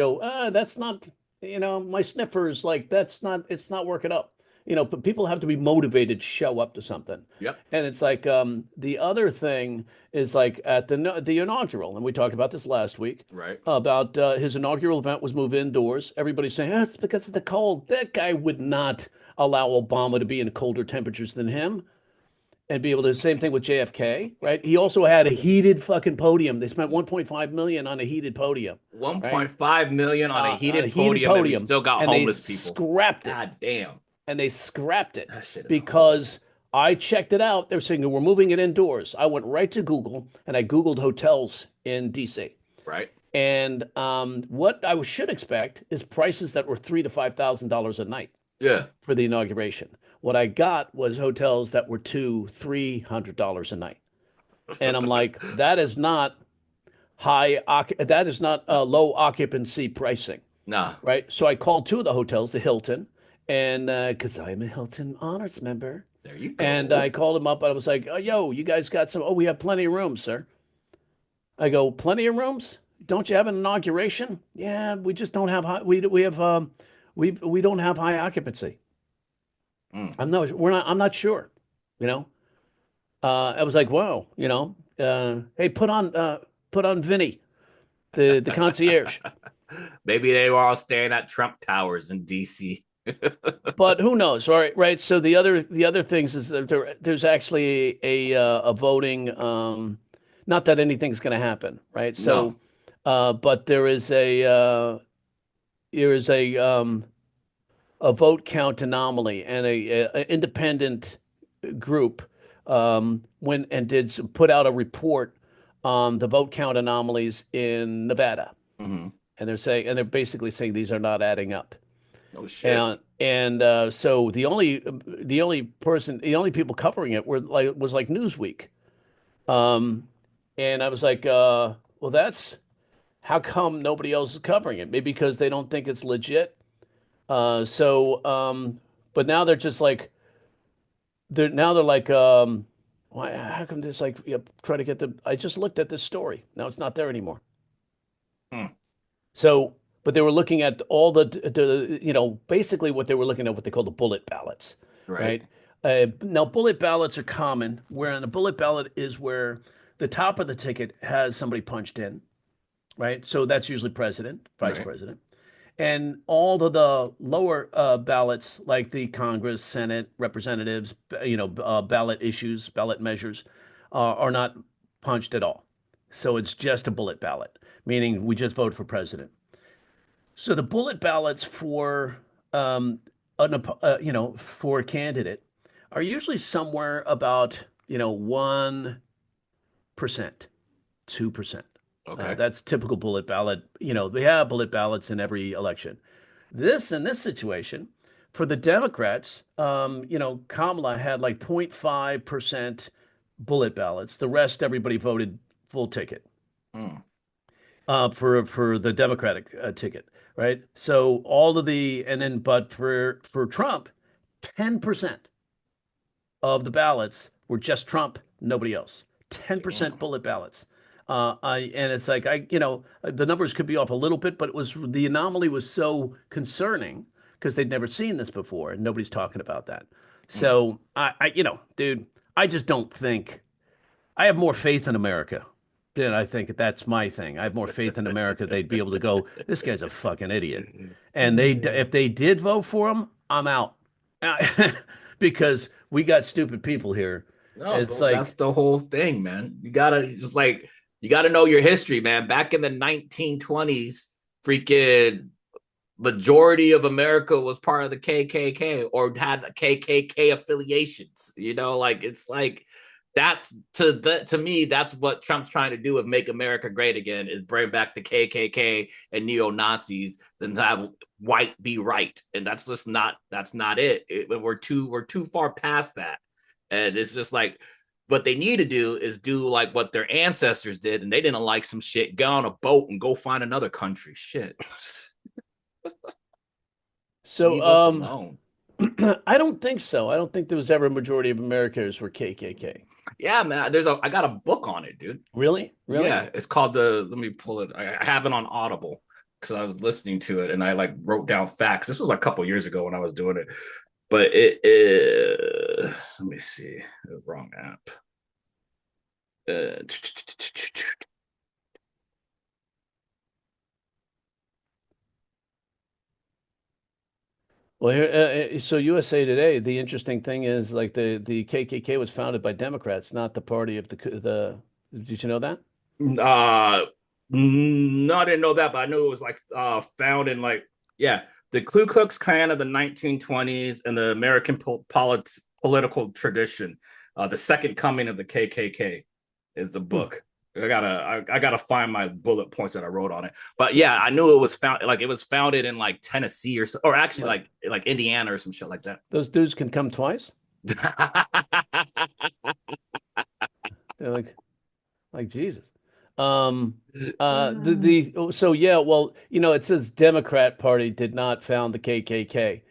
That's not, my sniffer is like it's not working up. But people have to be motivated to show up to something. Yep. And it's like the other thing is like at the inaugural, and we talked about this last week Right. about his inaugural event was moved indoors. Everybody's saying it's because of the cold. That guy would not allow Obama to be in colder temperatures than him and be able to do the same thing with JFK, right? He also had a heated fucking podium. They spent 1.5 million on a heated podium, right? 1.5 million on a heated podium, and we still got and homeless they people. scrapped it. God damn. And they scrapped it That shit is because I checked it out. They're saying we're moving it indoors. I went right to Google and I Googled hotels in DC. Right. And what I should expect is prices that were $3,000 to $5,000 a night Yeah. for the inauguration. What I got was hotels that were $200-300 a night, and I'm like, that is not that is not low occupancy pricing, Nah. right? So I called two of the hotels, the Hilton, and because I'm a Hilton Honors member, There you go. and I called them up. And I was like, oh, yo, you guys got some? Oh, we have plenty of rooms, sir. I go, plenty of rooms? Don't you have an inauguration? Yeah, we just don't have high. We have we don't have high occupancy. Mm. I'm not sure. You know, I was like, whoa, hey, put on Vinny, the concierge. Maybe they were all staying at Trump Towers in DC. But who knows? All right, right. So the other things is that there's actually a voting. Not that anything's going to happen, right? No. So, but there is a vote count anomaly and a independent group went and put out a report on the vote count anomalies in Nevada, Mm-hmm. and they're basically saying these are not adding up. Oh shit. And so the only people covering it was like Newsweek, and I was like, well, that's how come nobody else is covering it? Maybe because they don't think it's legit. But now they're just like they're like, why? How come this like try to get the? I just looked at this story. Now it's not there anymore. Hmm. So, but they were looking at all basically what they were looking at, what they call the bullet ballots, Right. right? Now, bullet ballots are common, where on a bullet ballot is where the top of the ticket has somebody punched in, right? So that's usually president, vice Right. president. And all of the lower ballots, like the Congress, Senate, representatives, ballot issues, ballot measures, are not punched at all. So it's just a bullet ballot, meaning we just vote for president. So the bullet ballots for for a candidate are usually somewhere about 1%, 2%. Okay. That's typical bullet ballot. They have bullet ballots in every election. In this situation, for the Democrats, Kamala had like 0.5% bullet ballots. The rest, everybody voted full ticket Hmm. for the Democratic ticket, right? So but for Trump, 10% of the ballots were just Trump, nobody else. 10% Damn. bullet ballots. And it's like the numbers could be off a little bit, but the anomaly was so concerning because they'd never seen this before, and nobody's talking about that. So dude, I just don't think I have more faith in America than I think that's my thing. I have more faith in America. They'd be able to go, this guy's a fucking idiot, and if they did vote for him, I'm out because we got stupid people here. No, It's bro, like that's the whole thing, man. You gotta know your history, man. Back in the 1920s, freaking majority of America was part of the KKK or had KKK affiliations. Like it's like that's to me that's what Trump's trying to do with make America great again is bring back the KKK and neo Nazis, then have white be right, and that's not we're too far past that, and it's just like what they need to do is do like what their ancestors did, and they didn't like some shit. Get on a boat and go find another country. Shit. So, Leave us alone. I don't think so. I don't think there was ever a majority of Americans were KKK. Yeah, man. I got a book on it, dude. Really? Really? Yeah, it's called let me pull it. I have it on Audible because I was listening to it and I like wrote down facts. This was like a couple years ago when I was doing it, but it is. Let me see. Wrong app. Uh, Well, here, so USA Today, the interesting thing is like the KKK was founded by Democrats, not the party of the. Did you know that? Uh, no, I didn't know that, but I knew it was like found in like yeah, the Ku Klux Klan of the 1920s and the American political tradition. The Second Coming of the KKK is the Hmm. book. I gotta find my bullet points that I wrote on it. But yeah, I knew it was founded in like Tennessee or actually Well, like Indiana or some shit like that. those dudes can come twice. They're like Jesus. Um, so yeah, well, it says Democrat Party did not found the KKK.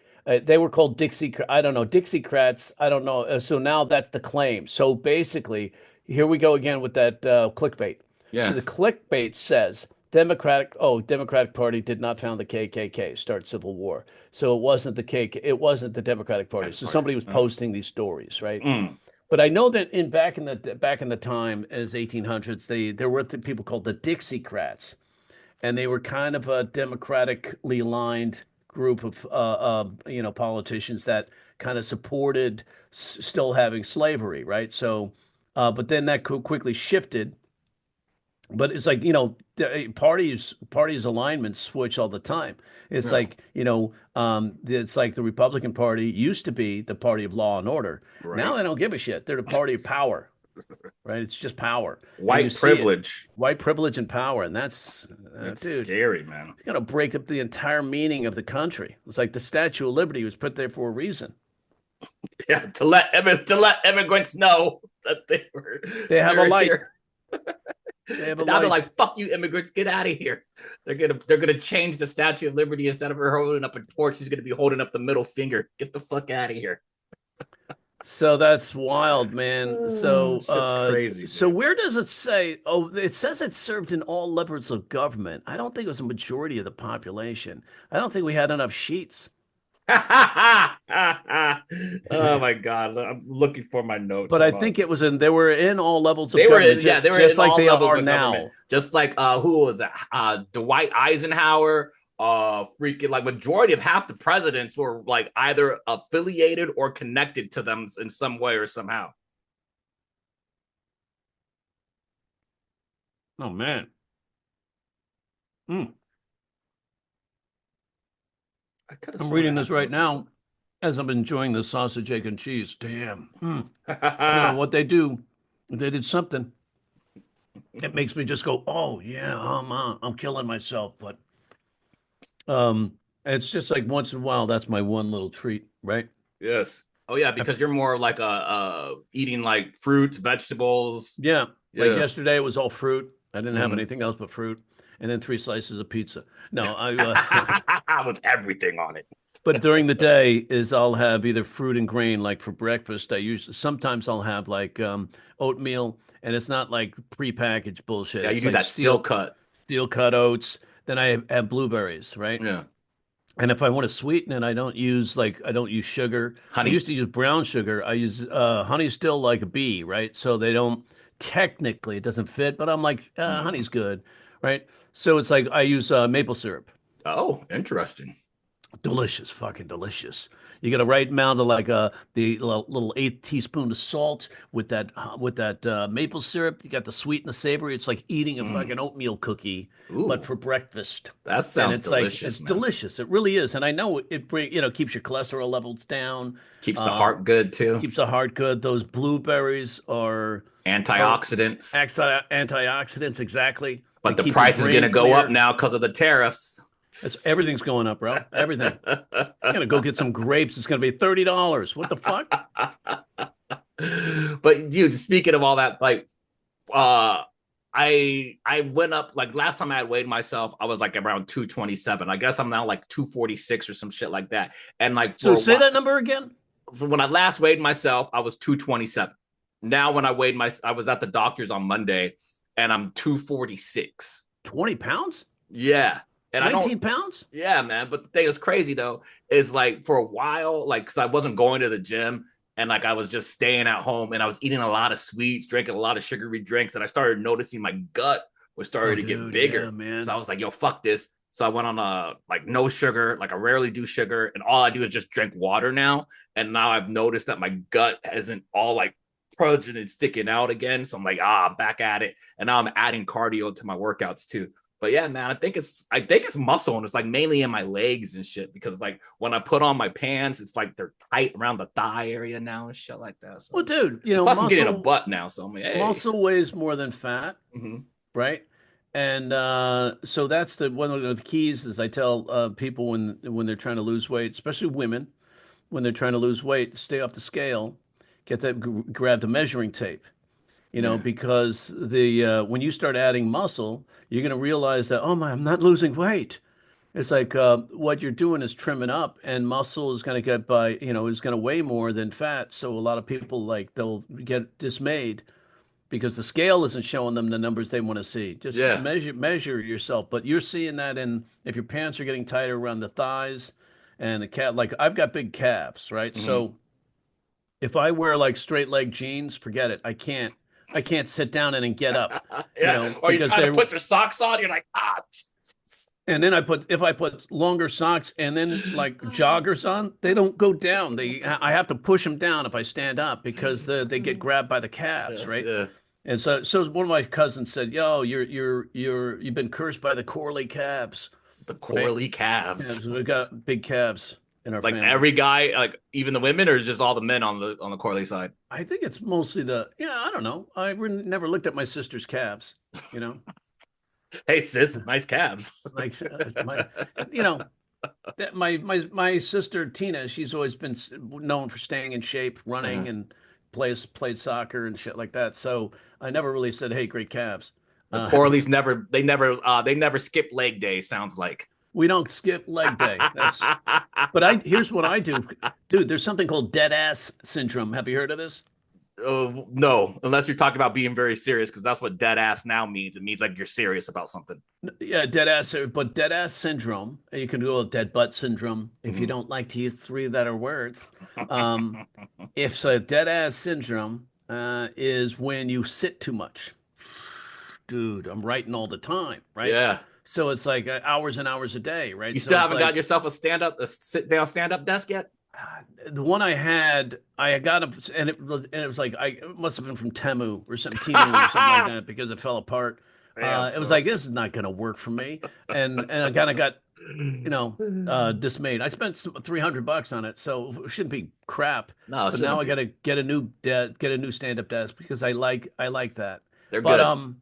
They were called I don't know, Dixiecrats. I don't know. So now that's the claim. So basically, here we go again with that clickbait. So Yeah, the clickbait says Democratic Party did not found the KKK, start civil war. So it wasn't the Democratic Party. So party. somebody was posting these stories, right? Mm, But I know that in back in the time as 1800s, there were people called the Dixiecrats, and they were kind of a democratically aligned group of politicians that kind of supported still having slavery, right? So, but then that quickly shifted. But it's like, parties alignments switch all the time. It's yeah, like, it's like the Republican Party used to be the party of law and order. Now right. they don't give a shit. They're the party of power, right? It's just power. And you White see it. privilege. White privilege and power. And that's, That's dude, scary, man. you got to break up the entire meaning of the country. It's like the Statue of Liberty was put there for a reason. Yeah, to let immigrants know that They have a they're light. here. They have a And now they're light. like, "Fuck you, immigrants, get out of here." They're gonna change the Statue of Liberty. Instead of her holding up a torch, she's gonna be holding up the middle finger. Get the fuck out of here. So that's wild, man. So, Shit's crazy, dude. where does it say? Oh, it says it served in all levels of government. I don't think it was a majority of the population. I don't think we had enough sheets. Oh my god, I'm looking for my notes. But I Hold on. think it was they were in all levels of government, They were just in like all they levels are of government. now. Just like who was that? Dwight Eisenhower. Freaking like majority of half the presidents were like either affiliated or connected to them in some way or somehow. Oh man. Mm. I could have I'm sworn I reading this had right notes on now as I'm enjoying the sausage, egg, and cheese. Damn. that. What they do, they did something. It makes me just go, oh yeah, I'm killing myself. But it's just like once in a while, that's my one little treat, right? Yes. Oh yeah, because you're more like eating like fruits, vegetables. Yeah, like Yeah. yesterday it was all fruit. I didn't have Mhm. anything else but fruit, and then 3 slices of pizza. No, With everything on it. but during the day is I'll have either fruit and grain. Like for breakfast, sometimes I'll have like oatmeal, and it's not like prepackaged bullshit. Yeah, you It's do like that steel cut. steel cut oats. Then I have blueberries, right? Yeah. And if I want to sweeten it, I don't use sugar. I Honey. used to use brown sugar. I use honey's still like a bee, right? So they don't technically it doesn't fit, but I'm like Mm. honey's good, right? So it's like I use maple syrup. Oh, interesting. Delicious, fucking delicious. You get a right amount of like the little 1/8 teaspoon of salt with that maple syrup. You got the sweet and the savory. It's like eating a Mm. fucking oatmeal cookie, but Ooh, for breakfast. that And sounds it's like delicious, it's man. delicious. It really is. And I know it keeps your cholesterol levels down, Keeps the uh, heart good too. keeps the heart good. Those blueberries are Antioxidants. antioxidants exactly. They But the keep your price is going brain to go up clear. now because of the tariffs. Everything's going up, bro. Everything. I'm gonna go get some grapes. It's gonna be $30. What the fuck? But dude, speaking of all that, like uh I went up like last time I had weighed myself, I was like around 227. I guess I'm now like 246 or some shit like that. And like So for a say while, that number again. when I last weighed myself, I was 227. Now when I was at the doctor's on Monday and I'm 246. 20 pounds? Yeah. And I don't 19 pounds? Yeah, man. But the thing is crazy though, is like for a while, like because I wasn't going to the gym and like I was just staying at home and I was eating a lot of sweets, drinking a lot of sugary drinks, and I started noticing my gut was Oh, starting to get dude, yeah, bigger. So I man. was like, yo, fuck this. So I went on a like no sugar, like I rarely do sugar, and all I do is just drink water now. And now I've noticed that my gut isn't all like purging and sticking out again. So I'm like, I'm back at it. And now I'm adding cardio to my workouts too. But yeah, man, I think it's muscle and it's like mainly in my legs and shit because like when I put on my pants, it's like they're tight around the thigh area now and shit like that. Well, So dude, and plus I'm getting a butt now, so I'm like, hey. muscle weighs more than fat, Mm-hmm. right? And so that's one of the keys is I tell people when they're trying to lose weight, especially women, when they're trying to lose weight, stay off the scale, grab the measuring tape. Yeah. Because the when you start adding muscle, you're going to realize that, oh my, I'm not losing weight. It's like what you're doing is trimming up, and muscle is going to is going to weigh more than fat. So a lot of people like they'll get dismayed because the scale isn't showing them the numbers they want to see. Just Yeah. measure yourself. But you're seeing that in if your pants are getting tighter around the thighs and the calf. Like I've got big calves, right? Mm-hmm. So if I wear like straight leg jeans, forget it. I can't sit down and get up, Yeah. Or you're because trying to they're put your socks on, you're like, Jesus. and then if I put longer socks and then like joggers on, they don't go down. I have to push them down if I stand up because they get grabbed by the calves, Yes, right? yeah. And so one of my cousins said, "Yo, you've been cursed by the Corley calves, The right? Corley Yeah, calves. so we've got big calves in our Like family. every guy, like even the women, or just all the men on the Corley side. I think it's mostly I don't know. Never looked at my sister's calves, you know, Hey sis, nice calves. like my, you know, my sister Tina, she's always been known for staying in shape, Uh, running, and played soccer and shit like that. So I never really said, "Hey, great calves." the Uh, Corleys they never skip leg day, sounds like. we don't skip leg day. But here's what I do, dude. There's something called dead ass syndrome. Have you heard of this? No, unless you're talking about being very serious, because that's what dead ass now means. It means like you're serious about something. Yeah, dead ass syndrome. You can go with dead butt syndrome if you Mhm. don't like to use three letter words. Um, if so, dead ass syndrome is when you sit too much. Dude, I'm writing all the time, right? Yeah. So it's like hours and hours a day, right? You So still it's haven't got like yourself a sit down stand up desk yet? the one I got up, and it was like it must have been from Temu or something, Timu or something like that, because it fell apart. Damn, It was bro. like this is not going to work for me, and I kind of got dismayed. I spent $300 on it, so it shouldn't be crap. No, it But now shouldn't I got be. to get a new stand up desk because I like that. They're But good.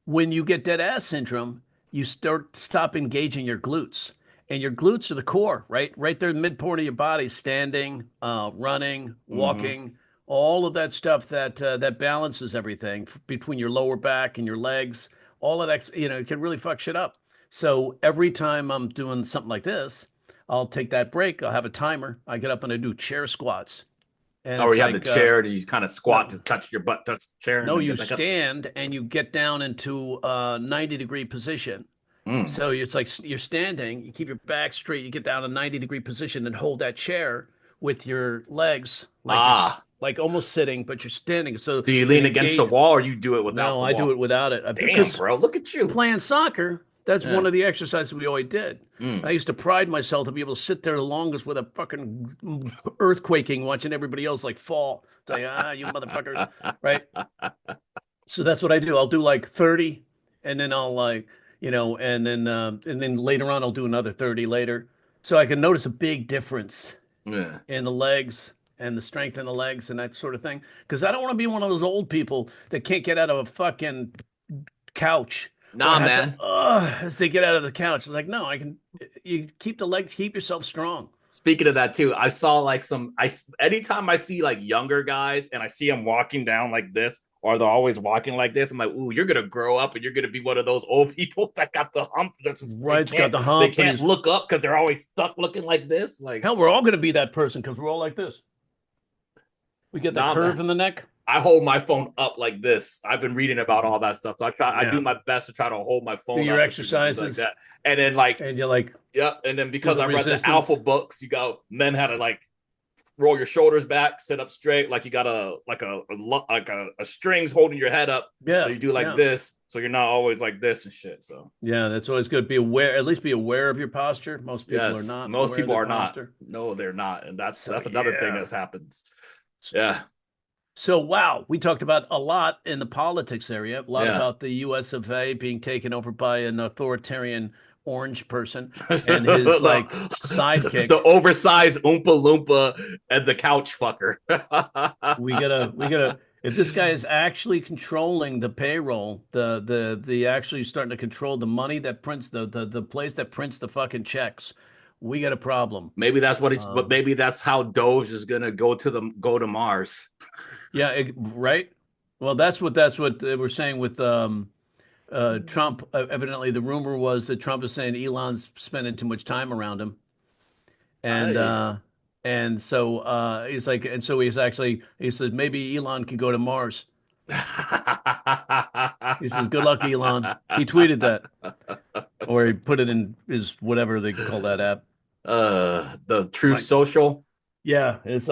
when you get dead ass syndrome, you stop engaging your glutes. And your glutes are the core, right? Right there in the midpoint of your body, standing, running, Hmm. walking, all of that stuff that balances everything between your lower back and your legs. All of that, it can really fuck shit up. So every time I'm doing something like this, I'll take that break. I'll have a timer. I get up and I do chair squats. And Or it's you have the like, chair and you kind of squat no, to touch your butt, touch the chair, and no, then you get back up. stand and you get down into a 90-degree position. Mm. So it's like you're standing, you keep your back straight, you get down a 90-degree position and hold that chair with your legs like Ah. like almost sitting, but you're standing. So Do you you lean against the engage. wall or you do it without No, the I do wall? it without it Damn, because bro. Look at you. playing soccer, That's Yeah. one of the exercises we always did. Mm. I used to pride myself to be able to sit there the longest with a fucking earthquaking, watching everybody else like fall. Say, you motherfuckers, right? So that's what I do. I'll do like 30, and then I'll like, and then later on I'll do another 30 later. So I can notice a big difference Yeah. in the legs and the strength in the legs and that sort of thing. Because I don't want to be one of those old people that can't get out of a fucking couch or Nah, has to man. as they get out of the couch. It's like, no, I can. You keep the leg, keep yourself strong. Speaking of that too, I saw like anytime I see like younger guys and I see them walking down like this or they're always walking like this, I'm like, ooh, you're gonna grow up and you're gonna be one of those old people that got the hump. That's just, Right, it's got the they hump, and can't he's look up because they're always stuck looking like this. Like, hell. We're all going to be that person because we're all like this. We get the nah, curve man. in the neck. I hold my phone up like this. I've been reading about all that stuff. So I do Yeah. my best to try to hold my Do phone your up and do like exercises, that. And then like, and you like yeah. And then do because the I read the alpha resistance. books, you go men how to like roll your shoulders back, sit up straight, like you got a strings holding your head up. So Yeah, you do like yeah, this, so you're not always like this and shit. So yeah. That's always good. Be aware. At least be aware of your posture. Most people are yes, not most aware of people their are not. posture. No, they're not, and So that's another thing yeah. that happens. Yeah, So wow, we talked about a lot in the politics area. A lot yeah. about the U.S. of A. being taken over by an authoritarian orange person and his like The sidekick. oversized Oompa Loompa and the couch fucker. We gotta. If this guy is actually controlling the payroll, the actually starting to control the money that prints the place that prints the fucking checks, we got a problem. Maybe that's what it's. But Um, maybe that's how Doge is gonna go to Mars. yeah, right. Well, that's what they were saying with Trump. Evidently, the rumor was that Trump is saying Elon's spending too much time around him, and I, uh, and so he's like, and so he said maybe Elon could go to Mars. He says, "Good luck, Elon." He tweeted that, or he put it in his whatever they call that app. the True Like, Social, yeah, it's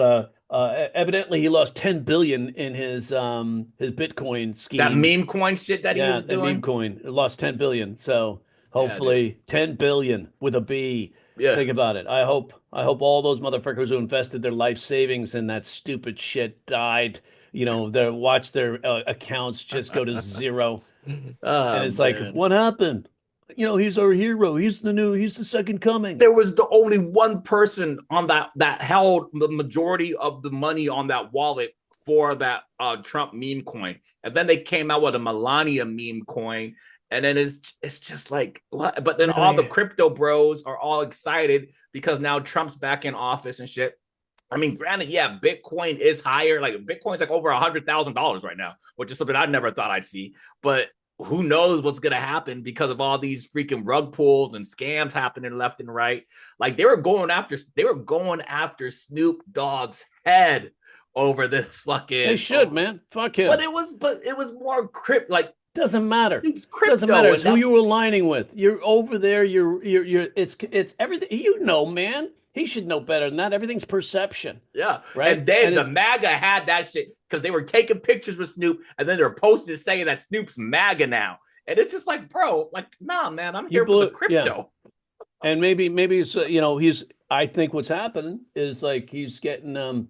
evidently he lost 10 billion in his Bitcoin that scheme. meme coin shit that he Yeah, was that meme doing. coin it lost 10 billion. So Yeah, dude. hopefully 10 billion with a B. Yeah. Think about it. I hope all those motherfuckers who invested their life savings in that stupid shit died. They watch their accounts just go to zero. And Oh it's like, man. what happened? He's our hero. He's the second coming. There was the only one person on that held the majority of the money on that wallet for that Trump meme coin. And then they came out with a Melania meme coin. And then it's just like what? But then all the Really? crypto bros are all excited because now Trump's back in office and shit. I mean, granted, yeah, Bitcoin is higher. Like Bitcoin's like over $100,000 right now, which is something I never thought I'd see. But who knows what's gonna happen because of all these freaking rug pulls and scams happening left and right. Like they were going after Snoop Dogg's head over this They fucking should, over. man. Fuck him. But it was more crypt like Doesn't matter. Snoop's Doesn't matter. crypto, It's and who that's you're aligning with. You're over there. You're. It's everything. Man. He should know better than that. Everything's perception, yeah. right? And then And the it's MAGA had that shit because they were taking pictures with Snoop and then they're posting saying that Snoop's MAGA now. And it's just like, bro, like, nah, man, I'm here for the yeah. crypto. And maybe it's he's. I think what's happening is like he's getting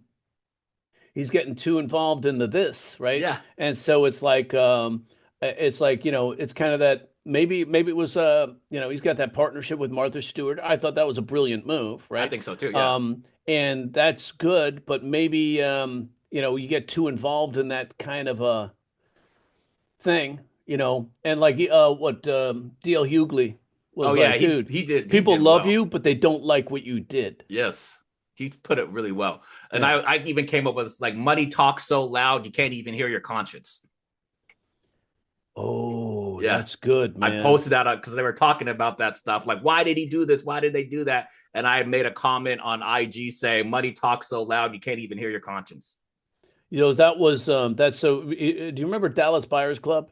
too involved into this, right? Yeah, And so it's kind of that maybe it was he's got that partnership with Martha Stewart. I thought that was a brilliant move, I right? think so too. Yeah. And that's good, but maybe you get too involved in that kind of a thing, and like what DL Hughley Oh was yeah, like, dude, he people did love well. you, but they don't like what you did. Yes. He put it really well. And Yeah. I even came up with like money talks so loud you can't even hear your conscience. Oh, Yeah. that's good, I man. posted that because they were talking about that stuff. Like, why did he do this? Why did they do that? And I made a comment on IG saying, money talks so loud you can't even hear your conscience. That was that's so. Do you remember Dallas Buyers Club?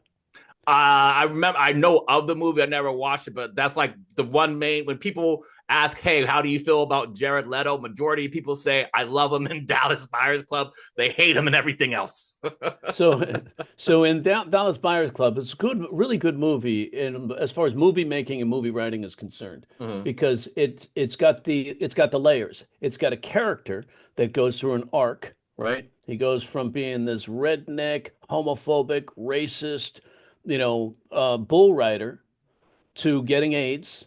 I remember, I know of the movie. I never watched it, but that's like the one main when people ask, "Hey, how do you feel about Jared Leto?" Majority of people say, "I love him in Dallas Buyers Club." They hate him in everything else. So, so in Dallas Buyers Club, it's good, really good movie in as far as movie making and movie writing is concerned, Mhm. because it's got the layers. It's got a character that goes through an arc, right? He goes from being this redneck, homophobic, racist, bull rider to getting AIDS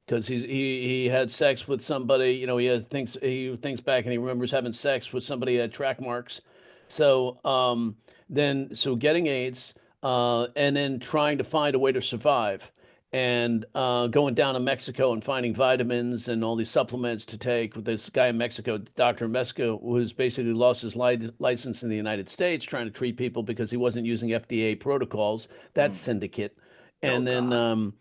because he had sex with somebody. He thinks back and he remembers having sex with somebody that had track marks. So getting AIDS, and then trying to find a way to survive, and going down to Mexico and finding vitamins and all these supplements to take. With this guy in Mexico, doctor in Mexico, who's basically lost his license in the United States, trying to treat people because he wasn't using FDA protocols. That Mm. syndicate, Oh and then God.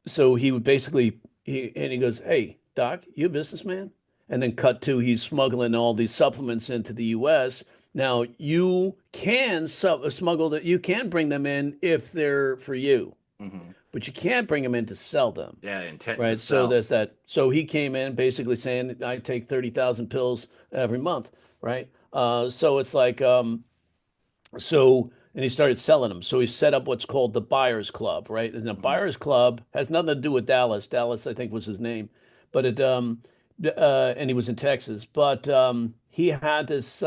so he would basically he goes, "Hey, Doc, you a businessman?" And then cut to he's smuggling all these supplements into the U.S. Now you can smuggle that you can bring them in if they're for you, Hmm. but you can't bring them in to sell them, Yeah, intent to right? So sell. there's that. So he came in basically saying, "I take 30,000 pills every month," right? So it's like and he started selling them. So he set up what's called the Buyers Club, right? And the Hmm. Buyers Club has nothing to do with Dallas. Dallas, I think, was his name, but and he was in Texas. But he had this.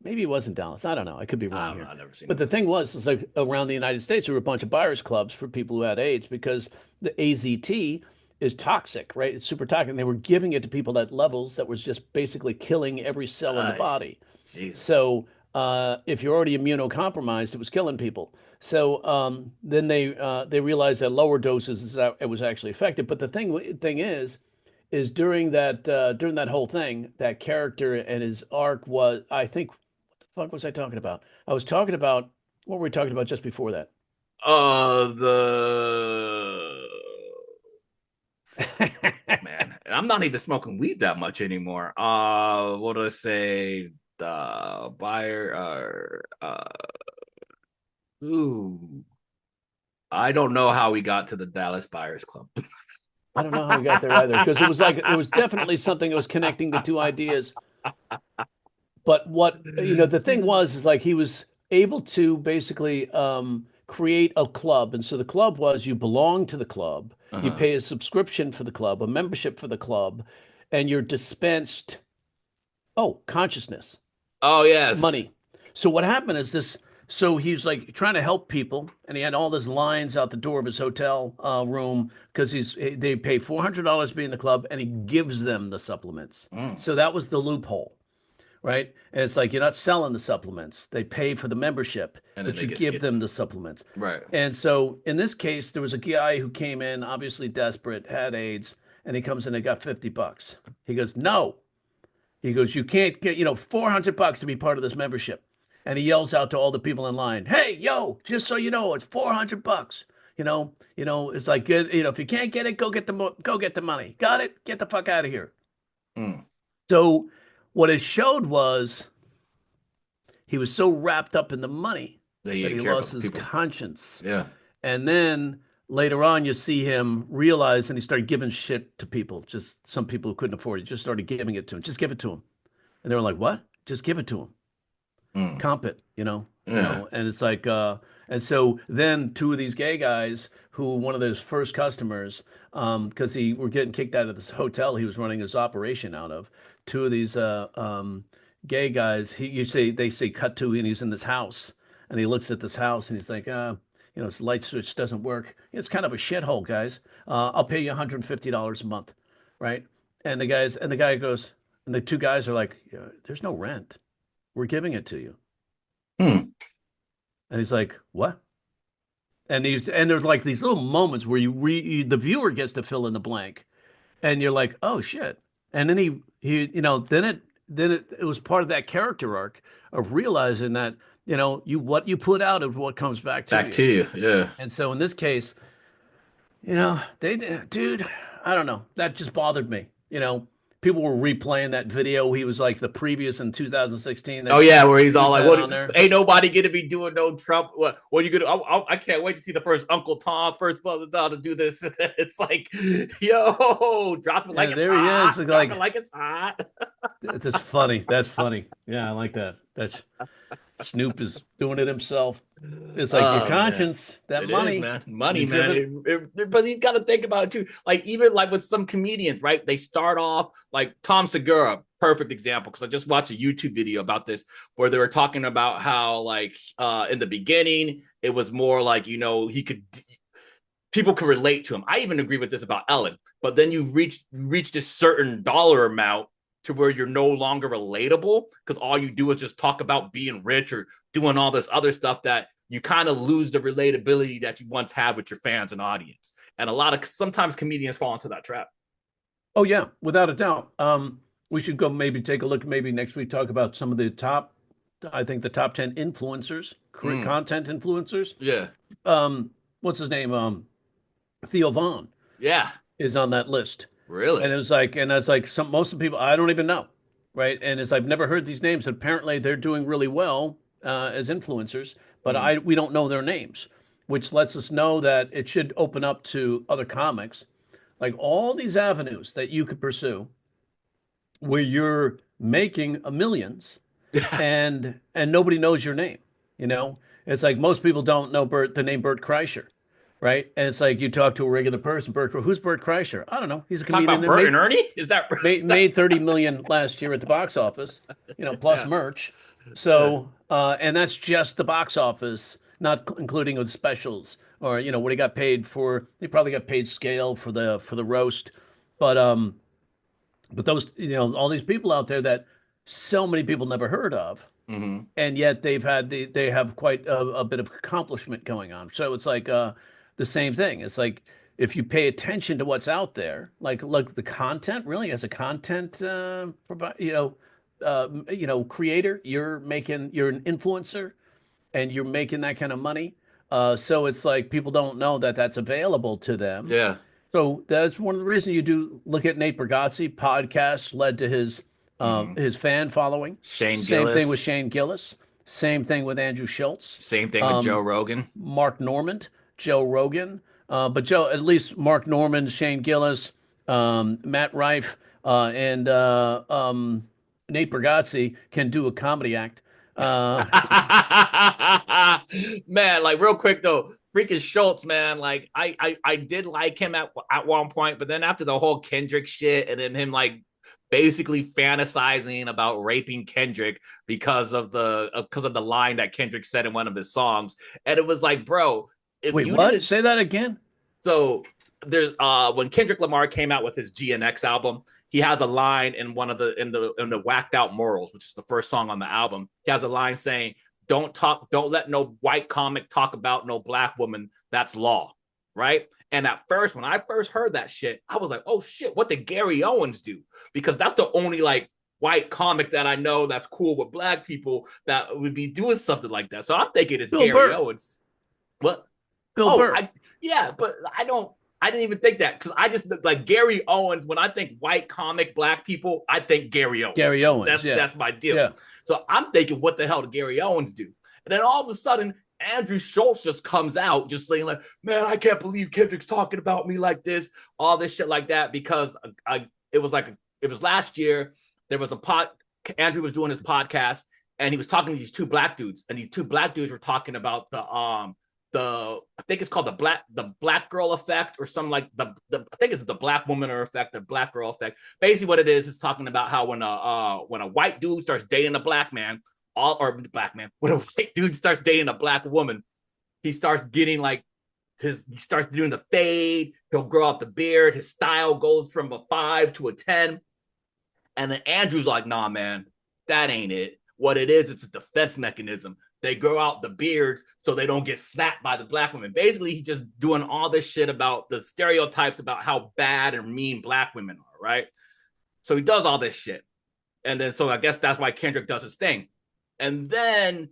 Maybe it wasn't Dallas. I don't know. I could be I wrong don't know. here. I've never seen the But the thing movies. was, it's like around the United States, there were a bunch of buyers clubs for people who had AIDS because the AZT is toxic, right? It's super toxic. And they were giving it to people at levels that was just basically killing every cell in the Ay, body. Jesus. So if you're already immunocompromised, it was killing people. So then they realized that lower doses it was actually effective. But the thing is during that whole thing, that character and his arc was, I think, what the fuck was I talking about? I was talking about what were we talking about just before that? The fuck, man. And I'm not even smoking weed that much anymore. What do I say? The buyer, ooh, I don't know how we got to the Dallas Buyers Club. I don't know how we got there either, because it was like there was definitely something that was connecting the two ideas. But the thing was is like he was able to basically create a club. And so the club was you belong to the club, you Uh-huh. pay a subscription for the club, a membership for the club, and you're dispensed, consciousness, Oh yes. money. So what happened is this. So he's like trying to help people, and he had all these lines out the door of his hotel room because they pay $400 to be in the club, and he gives them the supplements. Mm. So that was the loophole, right? And it's like you're not selling the supplements. They pay for the membership, And then but they you just give get them the supplements. right. And so in this case, there was a guy who came in, obviously desperate, had AIDS, and he comes in and got $50. He goes, "No." He goes, "You can't get, $400 to be part of this membership." And he yells out to all the people in line, "Hey, yo, just so you know, it's $400. It's like, if you can't get it, go get the money. Got it? Get the fuck out of here." Mm. So what it showed was he was so wrapped up in the money That he that didn't he care about lost the his people. conscience. Yeah. And then later on, you see him realize, and he started giving shit to people, just some people who couldn't afford it, just started giving it to him. Just give it to him. And they were like, "What? Just give it to him. Mm. Comp it, Yeah. And it's like, and so then two of these gay guys who one of those first customers, because he were getting kicked out of this hotel he was running his operation out of. Two of these gay guys, they say cut to, and he's in this house, and he looks at this house, and he's like, this light switch doesn't work. It's kind of a shithole, guys. I'll pay you $150 a month, right? And the guy goes, and the two guys are like, "Yeah, there's no rent. We're giving it to you." Hmm. And he's like, "What?" And there's like these little moments where the viewer gets to fill in the blank, and you're like, "Oh shit!" And then then it was part of that character arc of realizing that what you put out is what comes back to Back you. to you. Yeah. And so in this case, dude, I don't know, that just bothered me, people were replaying that video. He was like the previous in 2016. Oh yeah, where he's He all put like, that "What? on there. Ain't nobody gonna be doing no Trump. What are you gonna? I can't wait to see the first Uncle Tom, first blah blah blah to do this." It's like, yo, drop it like Yeah, it's there he is. hot. Drop it Like like it's hot. that's funny. That's funny. Yeah, I like that. That's Snoop is doing it himself. It's like your Oh man. conscience, that It is, money, man. money Money, man. driven. But you got to think about it too. Like even like with some comedians, right? They start off like Tom Segura, perfect example. Because I just watched a YouTube video about this where they were talking about how like in the beginning it was more like he could people could relate to him. I even agree with this about Ellen. But then you reach this certain dollar amount to where you're no longer relatable because all you do is just talk about being rich or doing all this other stuff that you kind of lose the relatability that you once had with your fans and audience. And sometimes comedians fall into that trap. Oh yeah, without a doubt. We should go maybe take a look. Maybe next week talk about some of the top. I think the top 10 influencers, Mm, content influencers. yeah. Um, what's his name? Theo Vaughn Yeah. is on that list. And Really? it was like, and that's like most of the people I don't even know, right? And it's I've never heard these names. Apparently, they're doing really well as influencers, but Mm. we don't know their names, which lets us know that it should open up to other comics, like all these avenues that you could pursue, where you're making millions Yeah. and nobody knows your name. You know, it's like most people don't know the name Bert Kreischer, right? And it's like you talk to a regular person, who's Bert Kreischer? I don't know. He's a Talk comedian about that Bert and Ernie? Is that is that made 30 million last year at the box office, plus yeah. merch. Yeah. So, and that's just the box office, not including the specials or what he got paid for. He probably got paid scale for the roast, but those all these people out there that so many people never heard of, Mm-hmm. and yet they have quite a bit of accomplishment going on. So it's like the same thing. It's like if you pay attention to what's out there, like the content, really as a content creator, you're an influencer and you're making that kind of money. So it's like people don't know that that's available to them. Yeah. So that's one of the reasons you do look at Nate Bargatze podcast led to Mm-hmm. his fan following. Shane Same thing with Gillis. Shane Gillis. Same thing with Andrew Schultz, Same thing with Joe Rogan. Mark Normand, Joe Rogan. But at least Mark Normand, Shane Gillis, Matt Rife, and Nate Bargatze can do a comedy act. Man, like real quick though, freaking Schultz, man. Like I did like him at one point, but then after the whole Kendrick shit and then him like basically fantasizing about raping Kendrick because of the line that Kendrick said in one of his songs, and it was like, bro, if Wait, you what? didn't Say that again. so there's when Kendrick Lamar came out with his GNX album, he has a line in one of the Whacked Out Morals, which is the first song on the album. He has a line saying, don't let no white comic talk about no black woman. That's law." Right? And at first, when I first heard that shit, I was like, "Oh shit, what did Gary Owens do?" Because that's the only like white comic that I know that's cool with black people that would be doing something like that. So I'm thinking it's Bill Gary Burr. Owens. What? Bill Oh, Burr. yeah, but I didn't even think that because I just like Gary Owens. When I think white comic black people, I think Gary Owens. Gary Owens. That's my deal. Yeah. So I'm thinking, what the hell did Gary Owens do? And then all of a sudden, Andrew Schultz just comes out, just saying like, "Man, I can't believe Kendrick's talking about me like this, all this shit like that." Because it was last year. There was a Andrew was doing his podcast, and he was talking to these two black dudes, and these two black dudes were talking about I think it's called the black girl effect or something like the I think it's the black woman or effect, the black girl effect. Basically, what it is talking about how when a white dude starts dating a black man, when a white dude starts dating a black woman, he starts getting like he starts doing the fade. He'll grow out the beard. His style goes from a 5 to a 10. And then Andrew's like, "Nah, man, that ain't it. What it is, it's a defense mechanism. They grow out the beards so they don't get slapped by the black women." Basically, he's just doing all this shit about the stereotypes about how bad and mean black women are, right? So he does all this shit. And then, so I guess that's why Kendrick does his thing. And then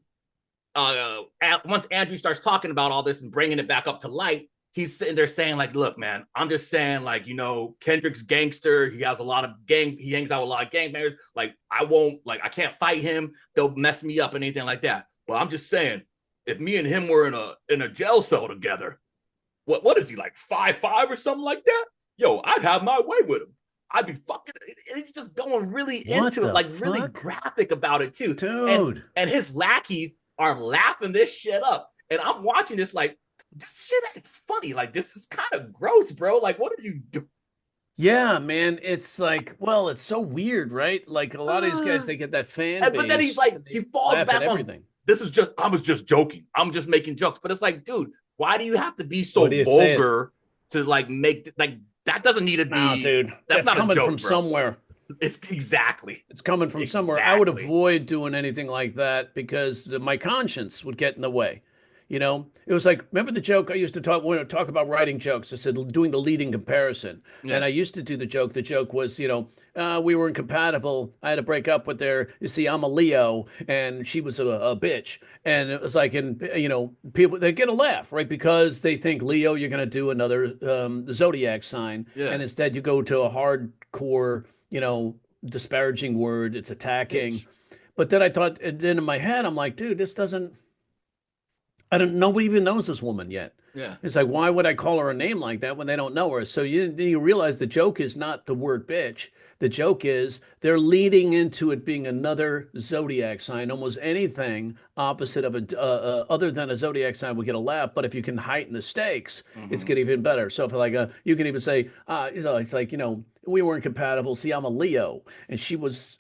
once Andrew starts talking about all this and bringing it back up to light, he's sitting there saying like, look, man, I'm just saying like, Kendrick's gangster. He has a lot of he hangs out with a lot of gangbangers. Like, I can't fight him. They'll mess me up and anything like that. But I'm just saying, if me and him were in a jail cell together, what is he, like 5'5" or something like that? Yo, I'd have my way with him. I'd be fucking. It's just going really into it, like really graphic about it too, dude. And his lackeys are laughing this shit up, and I'm watching this like, this shit ain't funny. Like, this is kind of gross, bro. Like, what are you doing? Yeah, man. It's like, well, it's so weird, right? Like a lot of these guys, they get that fan base, but then he's like, he falls back on everything. I was just joking. I'm just making jokes. But it's like, dude, why do you have to be so vulgar to like make like that? Doesn't need to be. No, dude, that's not coming a joke, from somewhere. It's exactly. It's coming from somewhere. I would avoid doing anything like that because my conscience would get in the way. It was like, remember the joke I used to talk when I talk about writing jokes? I said doing the leading comparison, and I used to do the joke. The joke was, we were incompatible. I had to break up with her. You see, I'm a Leo, and she was a bitch, and it was like, and people they get a laugh, right? Because they think Leo, you're going to do another zodiac sign, and instead you go to a hardcore, disparaging word. It's attacking. Bitch. But then I thought, and then in my head, I'm like, dude, this doesn't. Nobody even knows this woman yet. Yeah. It's like, why would I call her a name like that when they don't know her? So you realize the joke is not the word bitch. The joke is they're leading into it being another zodiac sign. Almost anything opposite of other than a zodiac sign will get a laugh. But if you can heighten the stakes, it's getting even better. So if like you can even say, it's like, we weren't compatible. See, I'm a Leo and she was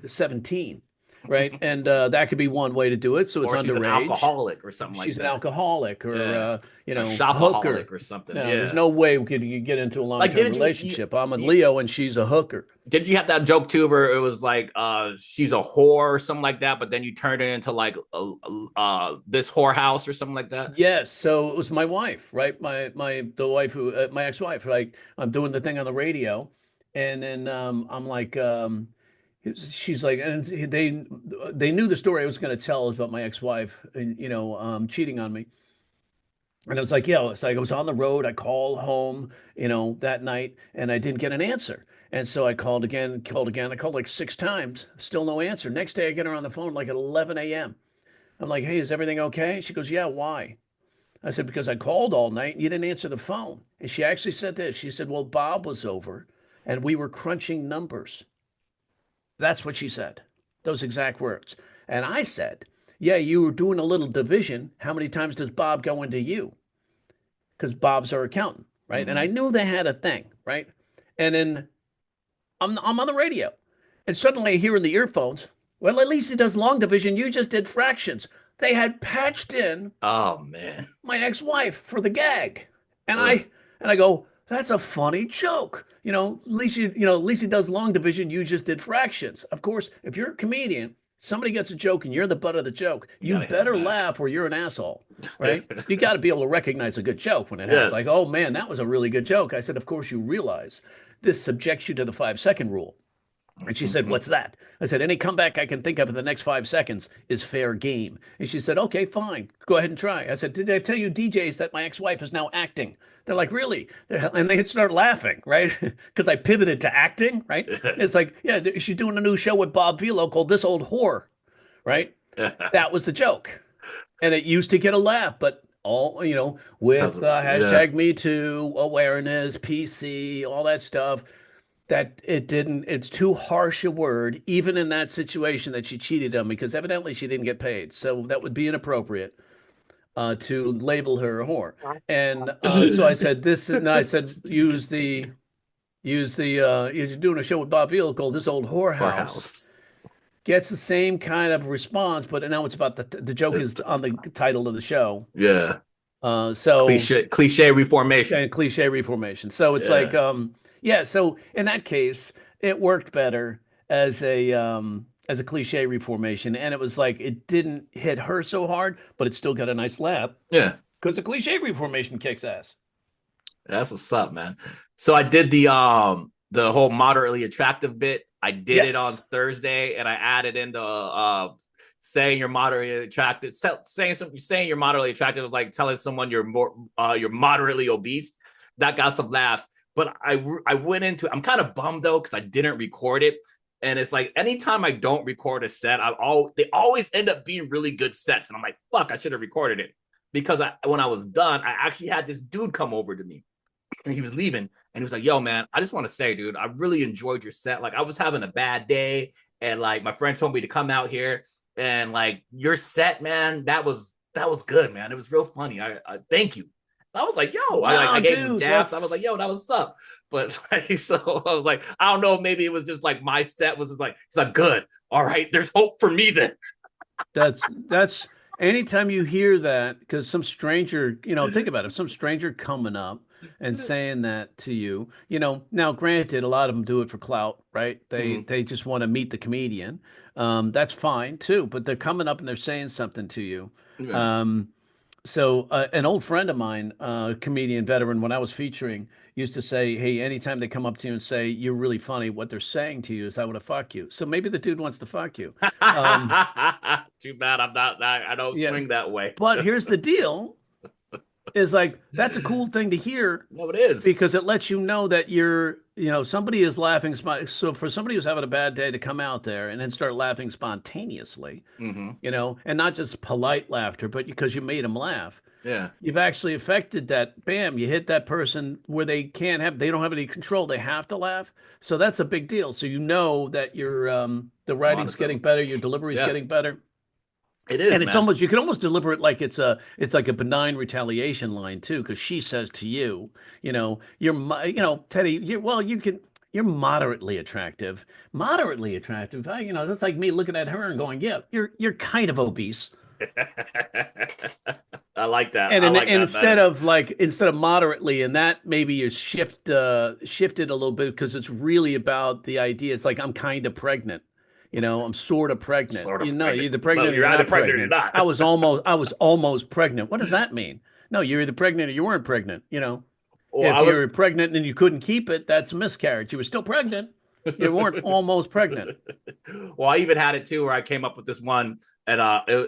17. Right, and that could be one way to do it. So it's underage. She's an alcoholic or something like that. She's an alcoholic or a hooker or something. No, there's no way we could get into a long-term relationship. I'm a Leo and she's a hooker. Did you have that joke too, where it was like she's a whore or something like that, but then you turned it into like this whorehouse or something like that? Yes. So it was my wife, right? My ex-wife. Like I'm doing the thing on the radio, and then I'm like. She's like, and they knew the story I was going to tell about my ex-wife, and cheating on me. And I was like, it's like I was on the road. I called home, that night, and I didn't get an answer. And so I called again. I called like 6 times, still no answer. Next day, I get her on the phone like at 11 a.m. I'm like, hey, is everything okay? She goes, yeah, why? I said, because I called all night and you didn't answer the phone. And she actually said this. She said, well, Bob was over and we were crunching numbers. That's what she said, those exact words. And I said, yeah, you were doing a little division. How many times does Bob go into you? Because Bob's our accountant, right? Mm-hmm. And I knew they had a thing, right? And then I'm on the radio. And suddenly I hear in the earphones, well, at least he does long division. You just did fractions. They had patched in my ex-wife for the gag. And I go, that's a funny joke. At least he does long division. You just did fractions. Of course, if you're a comedian, somebody gets a joke and you're the butt of the joke. You better laugh or you're an asshole, right? You got to be able to recognize a good joke when it happens. Like, oh man, that was a really good joke. I said, of course you realize this subjects you to the 5-second rule. And she said, what's that? I said, any comeback I can think of in the next 5 seconds is fair game. And she said, okay, fine. Go ahead and try. I said, did I tell you DJs that my ex-wife is now acting? They're like, really? And they start laughing, right? Because I pivoted to acting, right? It's like, yeah, she's doing a new show with Bob Vilo called This Old Whore, right? That was the joke. And it used to get a laugh, but all, with hashtag Me Too, awareness, PC, all that stuff, that it didn't, it's too harsh a word, even in that situation that she cheated on me, because evidently she didn't get paid. So that would be inappropriate to label her a whore. And so I said this, and I said, you're doing a show with Bob Vila called This Old Whorehouse. Gets the same kind of response, but now it's about the joke is on the title of the show. Yeah. So cliche reformation. And cliche reformation. So it's like, so in that case, it worked better as a cliche reformation. And it was like, it didn't hit her so hard, but it still got a nice laugh. Yeah. Because the cliche reformation kicks ass. That's what's up, man. So I did the whole moderately attractive bit. I did it on Thursday, and I added in the saying you're moderately attracted, saying you're moderately attracted, like telling someone you're moderately obese. That got some laughs. But I went into I'm kind of bummed though because I didn't record it. And it's like anytime I don't record a set, they always end up being really good sets. And I'm like, fuck, I should have recorded it. Because when I was done, I actually had this dude come over to me and he was leaving and he was like, yo, man, I just want to say, dude, I really enjoyed your set. Like I was having a bad day and like my friend told me to come out here and like your set, man, that was good, man. It was real funny. I thank you. I was like, yo, I gave him dude, daps. I was like, yo, that was up. But like, so I was like, I don't know, maybe it was just like my set was just like, it's like good. All right, there's hope for me then. that's anytime you hear that, because some stranger, think about it, some stranger coming up and saying that to you, now granted, a lot of them do it for clout, right? They Mhm. they just want to meet the comedian. That's fine too, but they're coming up and they're saying something to you. Yeah. Um, So an old friend of mine, comedian veteran, when I was featuring, used to say, "Hey, anytime they come up to you and say you're really funny, what they're saying to you is I want to fuck you." So maybe the dude wants to fuck you. Um, Too bad I'm not. I don't yeah, swing that way. but here's the deal: is like that's a cool thing to hear No, it is. because it lets you know that somebody is laughing. So for somebody who's having a bad day to come out there and then start laughing spontaneously, Hmm. and not just polite laughter, but because you made them laugh. Yeah. You've actually affected that. Bam, you hit that person where they don't have any control. They have to laugh. So that's a big deal. So you know that the I'm on writing's to getting something. better, your delivery's Yeah, getting better. it is, And man. you can almost deliver it like it's like a benign retaliation line too, because she says to you, Teddy, you're moderately attractive. Moderately attractive. That's like me looking at her and going, yeah, you're kind of obese. I like that. And, I in, like and that better. instead of moderately, and that maybe is shifted a little bit because it's really about the idea. It's like I'm kind of pregnant, I'm sort of pregnant. Sort of You're pregnant. either No, pregnant or you're you're either not pregnant or you're pregnant. not. I was almost pregnant. What does that mean? No, you're either pregnant or you weren't pregnant. Well, I If was. you're pregnant and you couldn't keep it, that's a miscarriage. You were still pregnant. You weren't almost pregnant. Well, I even had it too, where I came up with this one, and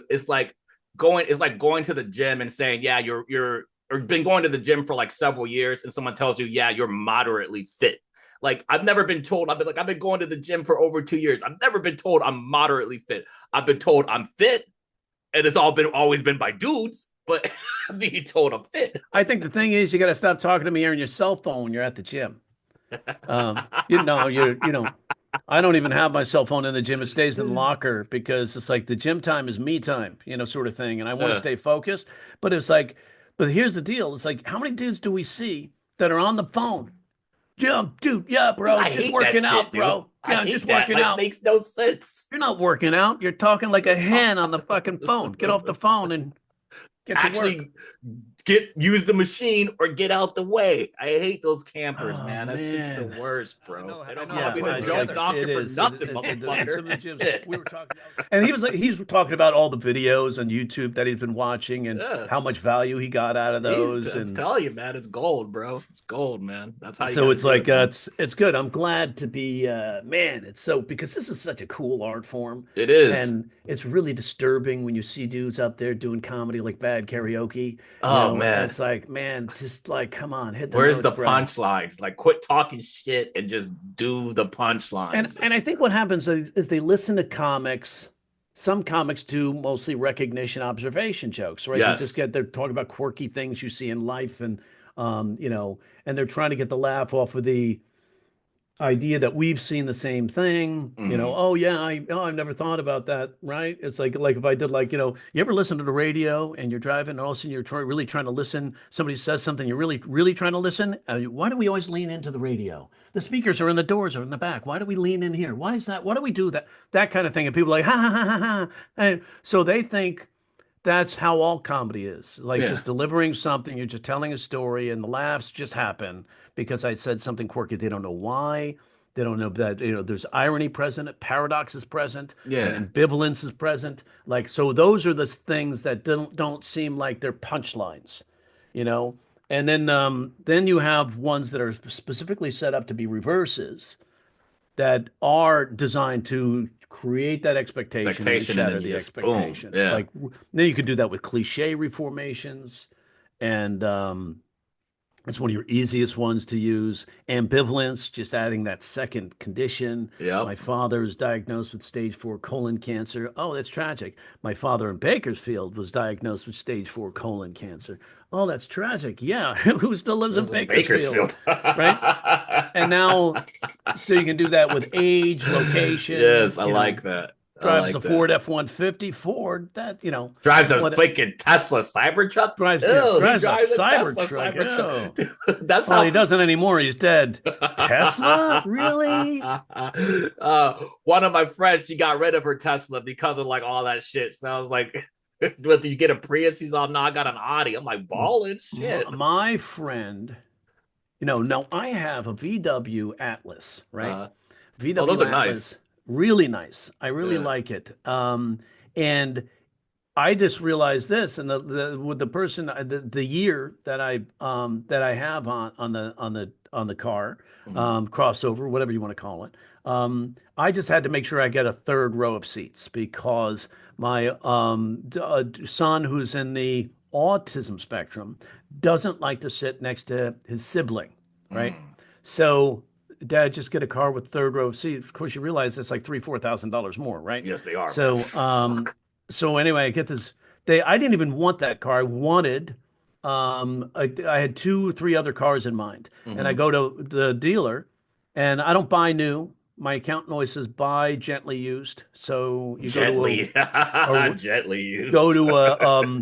it's like going to the gym and saying, yeah, you're or been going to the gym for like several years, and someone tells you, yeah, you're moderately fit. Like I've never been told. I've been going to the gym for over 2 years. I've never been told I'm moderately fit. I've been told I'm fit, and it's always been by dudes, but being told I'm fit. I think the thing is, you got to stop talking to me on your cell phone when you're at the gym. I don't even have my cell phone in the gym. It stays in the locker because it's like the gym time is me time, sort of thing. And I want to uh, stay focused. But it's like, but here's the deal. It's like, how many dudes do we see that are on the phone? Yeah, dude. Yeah, Dude, bro. I Just hate that working shit, out, dude. bro. I Yeah, I'm just hate that. working Like, out. makes no sense. You're not working out. You're talking like a hen on the fucking phone. Get off the phone and get to work. Actually use the machine or get out the way. I hate those campers, Oh man. That shit's the man. worst, bro. They I don't know how call Yeah, me the quick it Joe gets. Doctor it for is. nothing, In motherfucker. some of the gyms Shit. we were talking, and he's talking about all the videos on YouTube that he's been watching and Yeah. how much value he got out of those, I'm and telling you, man, it's gold, bro. It's gold, man. That's how you got so to it's do like it, man. it's good. I'm glad to be man. It's so because this is such a cool art form, It is. and it's really disturbing when you see dudes up there doing comedy like bad karaoke, Oh and man, it's like, man, just like come on, hit the where's notes, the bro. punchlines? Like, quit talking shit and just do the punchlines. And I think what happens is they listen to comics. Some comics do mostly recognition observation jokes, right? Yes. They're talking about quirky things you see in life, and and they're trying to get the laugh off of the idea that we've seen the same thing, Hmm. oh yeah, I've never thought about that, right? It's like if I did like, you ever listen to the radio and you're driving and all of a sudden really trying to listen, somebody says something, you're really, really trying to listen. Why do we always lean into the radio? The speakers are in the doors or in the back. Why do we lean in here? Why is that? Why do we do that? That kind of thing. And people are like, ha ha ha ha ha. And so they think that's how all comedy is. Like Yeah. just delivering something, you're just telling a story, and the laughs just happen because I said something quirky. They don't know why. They don't know that, there's irony present, paradox is present, Yeah. ambivalence is present. Like, so those are the things that don't seem like they're punchlines, you know? And then you have ones that are specifically set up to be reverses. that are designed to create that expectation and then Expectation, and then shatter you the just boom. expectation. Yeah. Like then you could do that with cliche reformations, and it's one of your easiest ones to use. Ambivalence, just adding that second condition. Yep. My father is diagnosed with stage 4 colon cancer. Oh, that's tragic. My father in Bakersfield was diagnosed with stage 4 colon cancer. Oh, that's tragic. Yeah, who still lives in Lives in Bakersfield, Bakersfield. right? And now, so you can do that with age, location, Yes, I like that. I drives a like that. Ford F-150, Ford, that, Drives a what freaking Tesla Cybertruck. drives, yeah, Ew, he drives a drives a Tesla Cybertruck. Cybertruck. Oh. Dude, that's Well, he how. doesn't anymore. He's dead. Tesla? Really? One of my friends, she got rid of her Tesla because of like all that shit. So I was like, "What do you get a Prius?" He's all, "No, I got an Audi." I'm like, balling shit. My friend, no, I have a VW Atlas, right? Uh, oh, those VW are nice. Atlas, really nice. I really Yeah. like it. And I just realized this, and with the person, the year that I have on the car, Mhm. crossover, whatever you want to call it. I just had to make sure I get a third row of seats because my son, who's in the autism spectrum, doesn't like to sit next to his sibling, right? Mm. So, Dad, just get a car with third row seats. Of course, you realize it's like $3,000-4,000 more, right? Yes, they are, man. So, so anyway, I get this. I didn't even want that car. I wanted, I had 2 or 3 other cars in mind, and I Hmm. go to the dealer, and I don't buy new. My accountant always says buy gently used. So you Gently, a gently go used. to a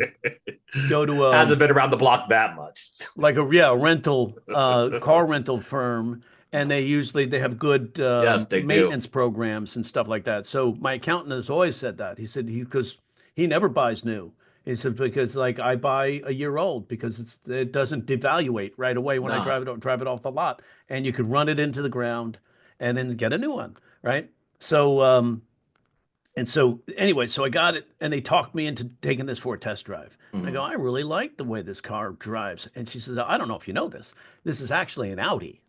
go to Hasn't been around the block that much. like a rental car rental firm, and they have good Yes, they do. maintenance programs and stuff like that. So my accountant has always said that. He said because he never buys new. He said because like I buy a year old because it doesn't devaluate right away when I Nah. drive it off the lot, and you could run it into the ground and then get a new one, right? So and so anyway, so I got it, and they talked me into taking this for a test drive. And I go, Mhm. I really like the way this car drives. And she says, I don't know if you know this. This is actually an Audi.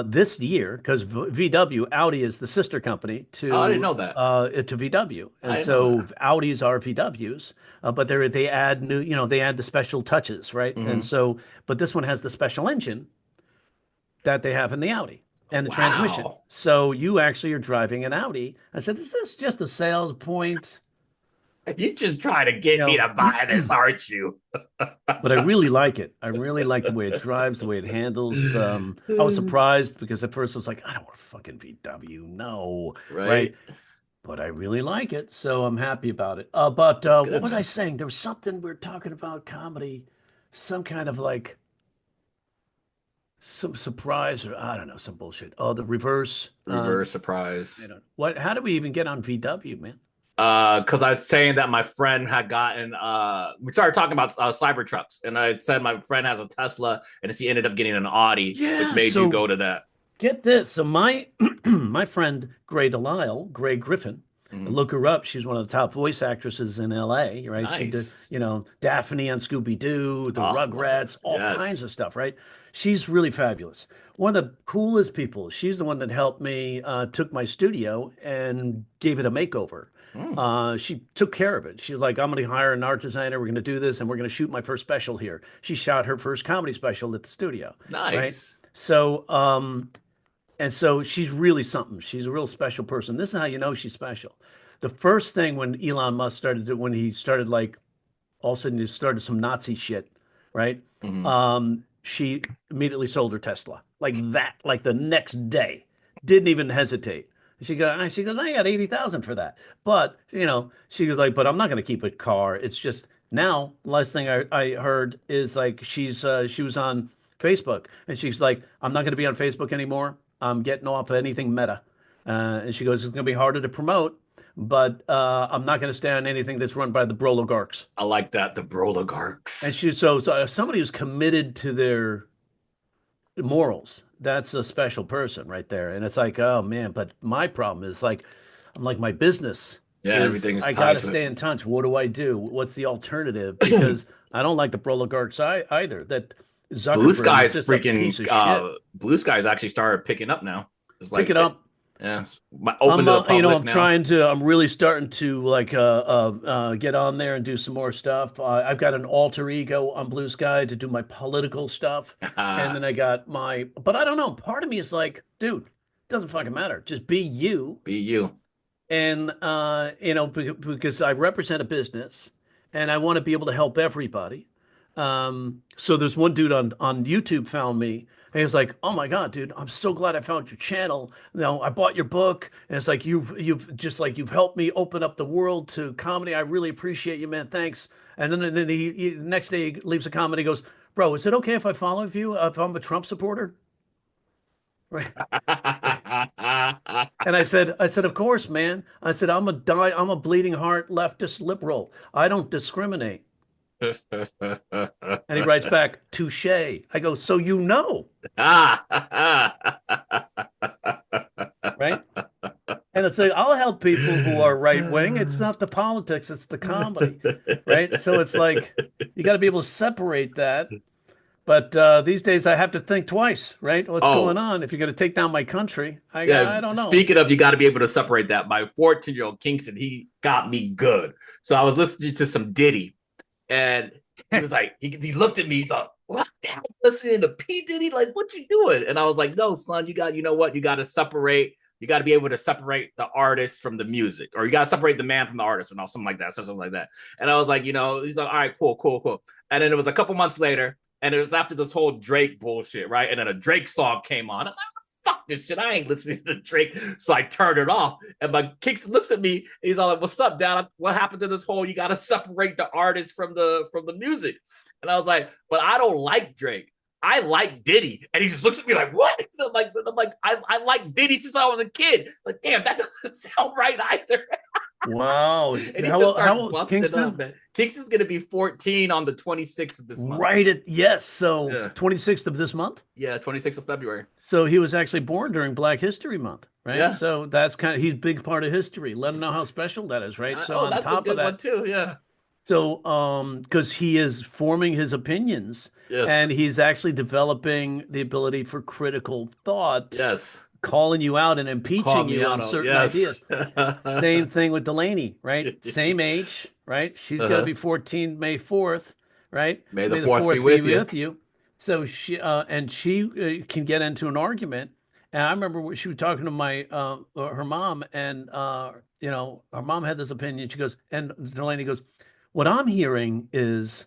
This year, because VW, Audi is the sister company Oh, I didn't know that. to VW, I and didn't know so that. Audis are VWs, but they add new, they add the special touches, right? And Hmm. so, but this one has the special engine that they have in the Audi and the transmission. Wow. So you actually are driving an Audi. I said, is this just a sales point? You just trying to You get me to know, buy this, aren't you? but I really like it. I really like the way it drives, the way it handles. I was surprised because at first I was like, I don't want a fucking VW, no, right? Right? But I really like it, so I'm happy about it. But That's what good, was I man. saying? There was something we are talking about comedy, some kind of like some surprise or I don't know, some bullshit. Oh, the reverse. Reverse surprise. What? How do we even get on VW, man? Because I was saying that my friend had gotten we started talking about Cybertrucks, and I said my friend has a Tesla, and he ended up getting an Audi, which Yeah. made you So go to that. get this. So my my friend Gray Delisle, Gray Griffin, Mhm. look her up. She's one of the top voice actresses in LA, right? She did, Nice. Daphne on Scooby Doo, the Oh, love her. Rugrats, all kinds Yes. of stuff, right? She's really fabulous. One of the coolest people. She's the one that helped me, took my studio and gave it a makeover. Mm, She took care of it. She's like, I'm going to hire an art designer. We're going to do this, and we're going to shoot my first special here. She shot her first comedy special at the studio, right? nice. So, and so she's really something. She's a real special person. This is how you know she's special. The first thing when Elon Musk when he started like all of a sudden he started some Nazi shit, right? Hmm. She immediately sold her Tesla like that, like the next day, didn't even hesitate. She goes, I got 80,000 for that. But, she was like, but I'm not going to keep a car. It's just now, last thing I heard is like she was on Facebook and she's like, I'm not going to be on Facebook anymore. I'm getting off anything meta. And she goes, it's going to be harder to promote, but I'm not going to stay on anything that's run by the Broligarchs. I like that. The And Broligarchs. so somebody who's committed to their morals, that's a special person right there. And it's like, oh man, but my problem is like, I'm like, my business Yeah, is everything's I got tied to to it. stay in touch. What do I do? What's the alternative? Because I don't like the Broligarchs either. That Blue Zuckerberg is Sky's just a piece freaking of shit. Blue Sky's actually started picking up now. It's Pick like, it up. yeah, open to the public now. I'm really starting to like get on there and do some more stuff. I've got an alter ego on Blue Sky to do my political stuff, and then I got but I don't know. Part of me is like, dude, doesn't fucking matter. Just be you. Be you. And because I represent a business and I want to be able to help everybody. So there's one dude on YouTube found me and he was like, "Oh my God, dude, I'm so glad I found your channel. I bought your book and it's like you've helped me open up the world to comedy. I really appreciate you, man. Thanks." And then he next day he leaves a comment. He goes, "Bro, is it okay if I follow you if I'm a Trump supporter?" Right. And I said, of course, man. I said, I'm a bleeding heart leftist liberal. I don't discriminate. And he writes back, touche. I go, so you know, right? And it's like, I'll help people who are right wing. It's not the politics, it's the comedy, right? So it's like, you got to be able to separate that. But these days I have to think twice, right? What's going Oh, on? If you're going to take down my country, yeah. I don't know. Speaking of, you got to be able to separate that. My 14-year-old Kingston, he got me good. So I was listening to some Diddy, and he was like, he looked at me. He's like, "What the hell? Listening to P Diddy? Like, what you doing?" And I was like, "No, son, you know what? You got to separate. You got to be able to separate the artist from the music, or you got to separate the man from the artist, or something like that, something like that." And I was like, he's like, "All right, cool, cool, cool." And then it was a couple months later. And it was after this whole Drake bullshit, right? And then a Drake song came on. I'm like, fuck this shit. I ain't listening to Drake. So I turned it off. And my Kicks looks at me. He's all like, "What's up, Dad? What happened to this whole you gotta separate the artist from the music?" And I was like, "But I don't like Drake. I like Diddy." And he just looks at me like, "What?" I like Diddy since I was a kid. Like, damn, that doesn't sound right either. Wow. And he just How starts old's busting up, Kingston? man. Kingston's gonna be 14 on the 26th of this month. Right at yes. So Yeah. 26th of this month. Yeah, 26th of February. So he was actually born during Black History Month, right? Yeah. So that's he's a big part of history. Let him know how special that is, right? So Oh, on that's a top of good one that, too. Yeah. so because he is forming his opinions Yes. and he's actually developing the ability for critical thought, Yes. calling you out and Call impeaching me you out on on certain yes. ideas. Same thing with Delaney, right? Same age, right? She's going to Uh-huh. be 14 May 4th, right? May the May the fourth be 4th be with you. with you. So she can get into an argument. And I remember she was talking to my her mom, and her mom had this opinion. She goes, and Delaney goes, "What I'm hearing is,"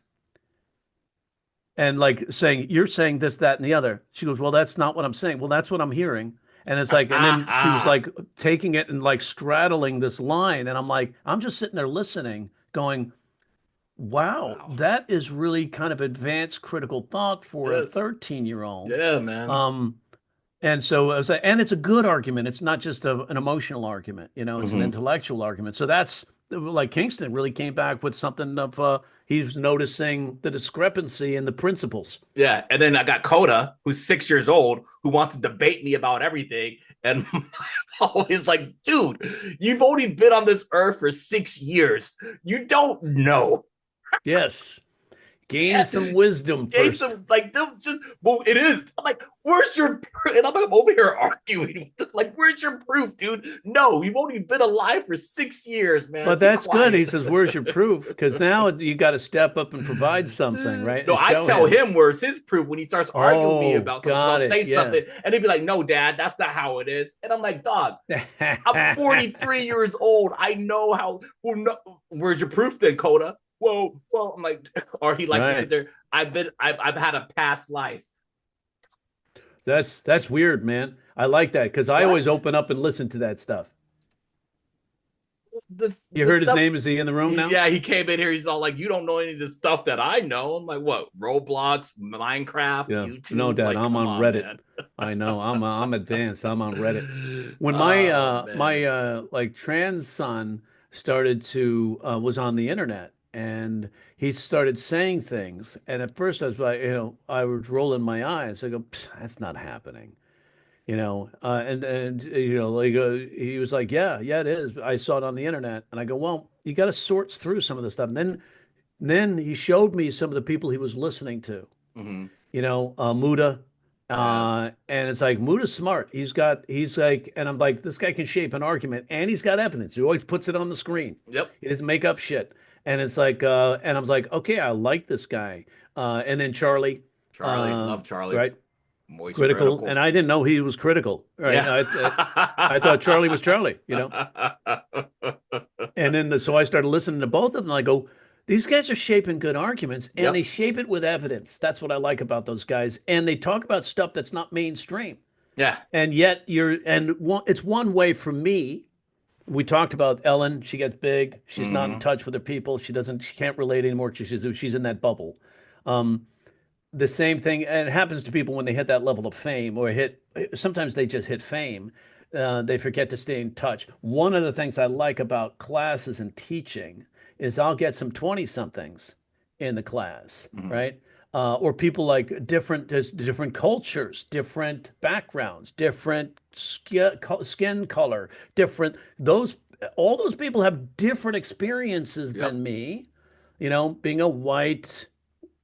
and like saying, "You're saying this, that, and the other." She goes, "Well, that's not what I'm saying." "Well, that's what I'm hearing." And it's like, and then she was like taking it and like straddling this line. And I'm like, I'm just sitting there listening, going, wow, Wow. that is really kind of advanced critical thought for a Yes. 13-year-old. Yeah, man. Um, and so I was like, and it's a good argument. It's not just an emotional argument, it's an Hmm. intellectual argument. So that's like Kingston really came back with something of he's noticing the discrepancy in the principles. Yeah. And then I got Coda, who's 6 years old, who wants to debate me about everything. And I'm always like, dude, you've only been on this earth for 6 years. You don't know. Yes. Gain some wisdom first. Jason, like, just, well, it is. I'm like, where's your proof? And I'm over here arguing. Like, where's your proof, dude? No, you've only been alive for 6 years, man. But Be that's good. He quiet. says, "Where's your proof?" Because now you got to step up and provide something, right? No, And I show tell him. him where's his proof when he starts arguing with me Oh, about something. So got I'll it. say Yeah. something, and he'd be like, "No, Dad, that's not how it is." And I'm like, "Dog, I'm 43 years old. I know how. Well, no, where's your proof then, Coda?" Well, I'm like, or he likes to sit Right. there. I've had a past life. That's weird, man. I like that because I always What? open up and listen to that stuff. You The heard his stuff. name? Is he in the room now? Yeah, he came in here. He's all like, "You don't know any of the stuff that I know." I'm like, "What? Roblox, Minecraft, Yeah. No, YouTube? Dad, Like, I'm come on on, Reddit. man." I know. I'm advanced. I'm on Reddit. When Oh my man. like trans son started to was on the internet and he started saying things, and at first I was like, I was rolling my eyes. I go, "Psh, that's not happening." And like he was like, yeah, it is. I saw it on the internet, and I go, well, you got to sort through some of the stuff. And then he showed me some of the people he was listening to. Hmm. Muda. Yes. And it's like Mood is smart. He's like, and I'm like, this guy can shape an argument, and he's got evidence. He always puts it on the screen. Yep. He doesn't make up shit. And it's like, and I was like, okay, I like this guy. And then Charlie, Charlie, love Charlie. right, Moist critical, and critical. I didn't know he was critical. Right, Yeah. I thought Charlie was Charlie, you know. And then so I started listening to both of them. I go, these guys are shaping good arguments, and they Yep. shape it with evidence. That's what I like about those guys. And they talk about stuff that's not mainstream. Yeah. And yet it's one way for me. We talked about Ellen. She gets big. She's not in Hmm. touch with her people. She can't relate anymore because she's in that bubble. Um, the same thing, and it happens to people when they hit that level of fame or sometimes they just hit fame. They forget to stay in touch. One of the things I like about classes and teaching is I'll get some 20 somethings in the class, Hmm. right? Or people like different cultures, different backgrounds, different skin color, different those all those people have different experiences Yep. than me. You know, being a white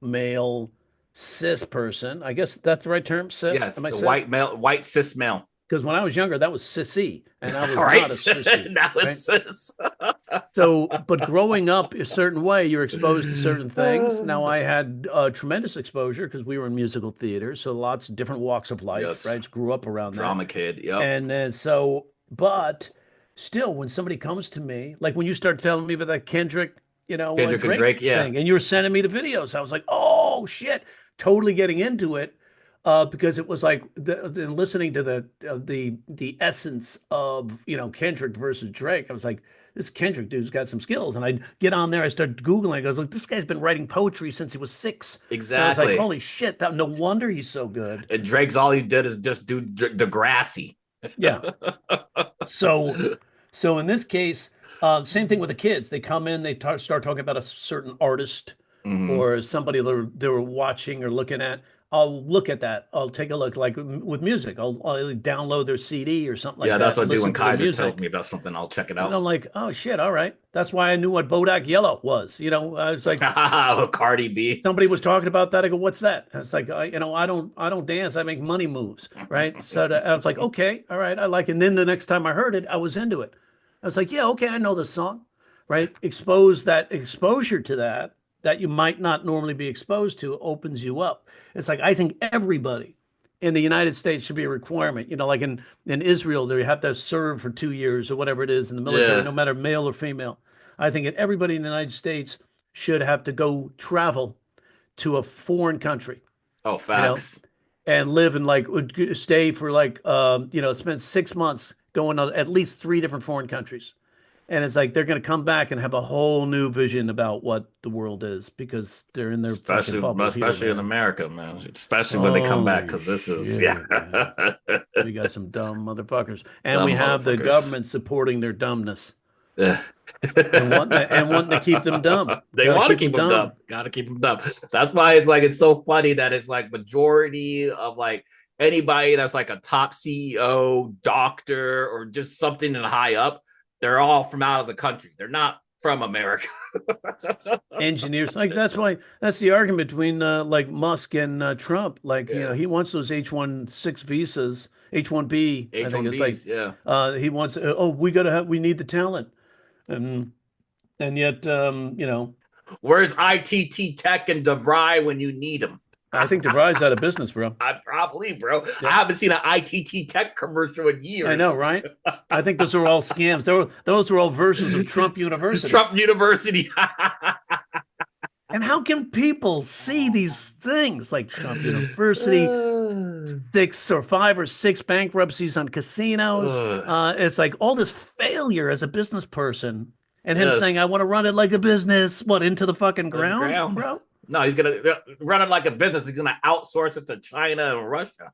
male cis person. I guess that's the right term, cis. Yes. Am I The cis? white male, white cis male. Because when I was younger, that was sissy, and I All was not right. a sissy, Now right? it's cis. So, but growing up a certain way, you're exposed to certain things. Now, I had tremendous exposure because we were in musical theater, so lots of different walks of life, Yes. right? Grew up around that. Drama kid. Yep. And then so, but still, when somebody comes to me, like when you start telling me about that Kendrick, Kendrick and Drake Drake. Yeah. thing, and you were sending me the videos, I was like, oh shit, totally getting into it, because it was like listening to the essence of Kendrick versus Drake. I was like, this Kendrick dude's got some skills, and I get on there, I start googling, I goes, look, this guy's been writing poetry since he was 6, and I was like, Exactly. holy shit, that no wonder he's so good. And Drake's all he did is just do Degrassi. Yeah. So, so in this case, same thing with the kids. They come in, start talking about a certain artist Hmm. or somebody they're watching or looking at. I'll look at that. I'll take a look, like with music. I'll download their CD or something like Yeah, that's that and what I do when listen to their Kaiser tells music. me about something. I'll check it And out. I'm like, oh shit, all right. That's why I knew what Bodak Yellow was. I was like, Cardi B. somebody was talking about that. I go, what's that? And it's like, I don't dance. I make money moves, right? So I was like, okay, all right, I like it. And then the next time I heard it, I was into it. I was like, yeah, okay, I know this song, right? Exposure to that you might not normally be exposed to opens you up. It's like I think everybody in the United States should be a requirement. Like in Israel, they have to serve for 2 years or whatever it is in the military, Yeah. no matter male or female. I think that everybody in the United States should have to go travel to a foreign country, Oh, you know, facts. and live and like stay for like spend 6 months going to at least 3 different foreign countries. And it's like they're going to come back and have a whole new vision about what the world is because they're in their fucking bubble here, Especially in man. America, man. Especially when they come back, Holy because this is yeah. shit, man. We got some dumb motherfuckers. And we Dumb have the motherfuckers. government supporting their dumbness Yeah. and wanting to keep them dumb. They Got to want to keep keep them them dumb. dumb. Got to keep them dumb. So that's why it's so funny that it's like majority of like anybody that's like a top CEO, doctor, or just something in high up, they're all from out of the country. They're not from America. Engineers, like that's the argument between like Musk and Trump. Like, Yeah. he wants those H-1 6 visas, H-1B, I think it's like H1Bs. Yeah. he wants, oh, we need the talent. And yet, Where's ITT Tech and DeVry when you need them? I think DeVry's out of business, bro. I probably, bro. I Yeah, haven't seen an ITT Tech commercial in I know, years. right? I think those are all scams. Those are all versions of Trump University. Trump University. And how can people see these things like Trump University, 5 or 6 bankruptcies on casinos? It's like all this failure as a business person, and him saying, Yes. "I want to run it like a business." What, into the fucking On the ground, ground. bro? No, he's gonna run it like a business. He's gonna outsource it to China and Russia.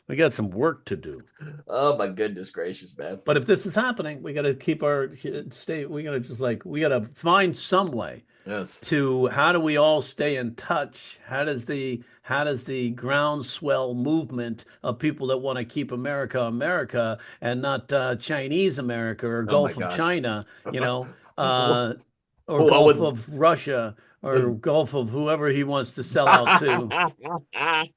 We got some work to do. Oh my goodness gracious, man. But if this is happening, we got to keep our stay. We got to we got to find some way Yes. to how do we all stay in touch? How does the groundswell movement of people that want to keep America America and not Chinese America or Oh my Gulf of gosh. China, what, or what Gulf would of Russia or Gulf of whoever he wants to sell out to.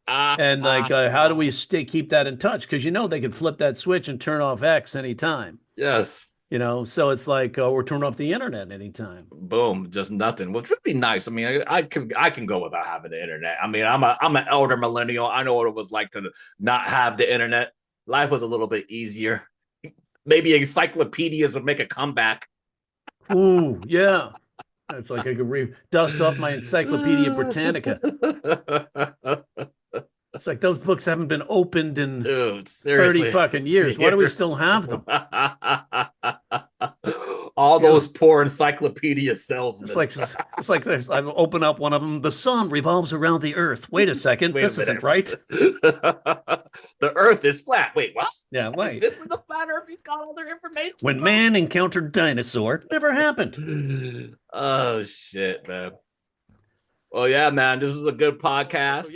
And like, how do we keep that in touch? Because they could flip that switch and turn off X anytime. Yes. So it's like, or turn off the internet anytime. Boom, just nothing. Which would be nice. I mean, I can go without having the internet. I mean, I'm an elder millennial. I know what it was like to not have the internet. Life was a little bit easier. Maybe encyclopedias would make a comeback. Ooh, yeah. It's like I could dust off my Encyclopedia Britannica. It's like those books haven't been opened in Dude, seriously. 30 fucking years. Why do we still have them? All those poor encyclopedia salesmen. It's like this. I open up one of them. The sun revolves around the earth. Wait a second. This isn't right. The earth is flat. Wait, what? Yeah, wait. This is the flat earth. He's got all their information. When man encountered dinosaur, never happened. Oh shit, man. Well, yeah, man, this was a good podcast.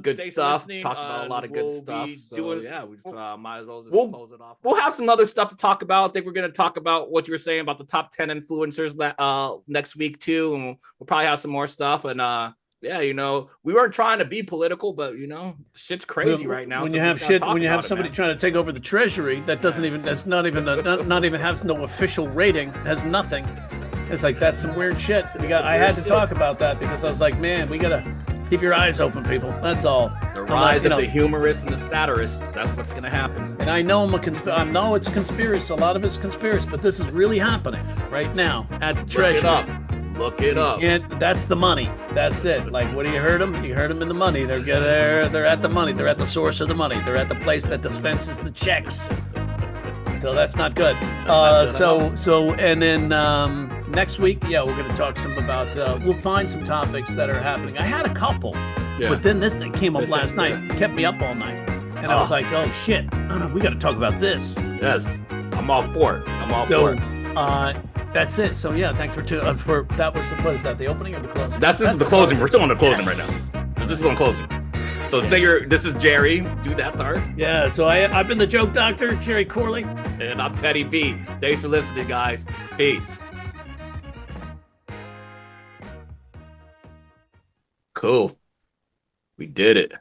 Good stuff. Talked about a lot of good stuff. So, yeah, we might as well just close it off. We'll have some other stuff to talk about. I think we're going to talk about what you were saying about the top 10 influencers next week, too. And we'll probably have some more stuff. And, yeah, we weren't trying to be political, but, shit's crazy right now. When you have somebody trying to take over the Treasury, that's not even has no official rating, has nothing. It's like, that's some weird shit. I had to talk about that because I was like, man, we gotta keep your eyes open, people. That's all. The rise of the humorist and the satirist. That's what's gonna happen. And I know I know it's conspiracy. A lot of it's conspiracy, but this is really happening right now at the Treasury. Look it up. And that's the money. That's it. Like, what do you heard them? You heard them in the money. They're at the money. They're at the source of the money. They're at the place that dispenses the checks. So that's not good. And then next week, we're going to talk some about. We'll find some topics that are happening. I had a couple, but then this thing came up last night, kept me up all night, and I was like, oh shit, we got to talk about this. Yes, I'm all for it. For it. That's it. So thanks for that was what is that? The opening or the closing? This is the closing. We're still on the closing right now. This is on closing. So this is Jerry. Do that part. Yeah. So I've been the joke doctor, Jerry Corley, and I'm Teddy B. Thanks for listening, guys. Peace. Cool. We did it.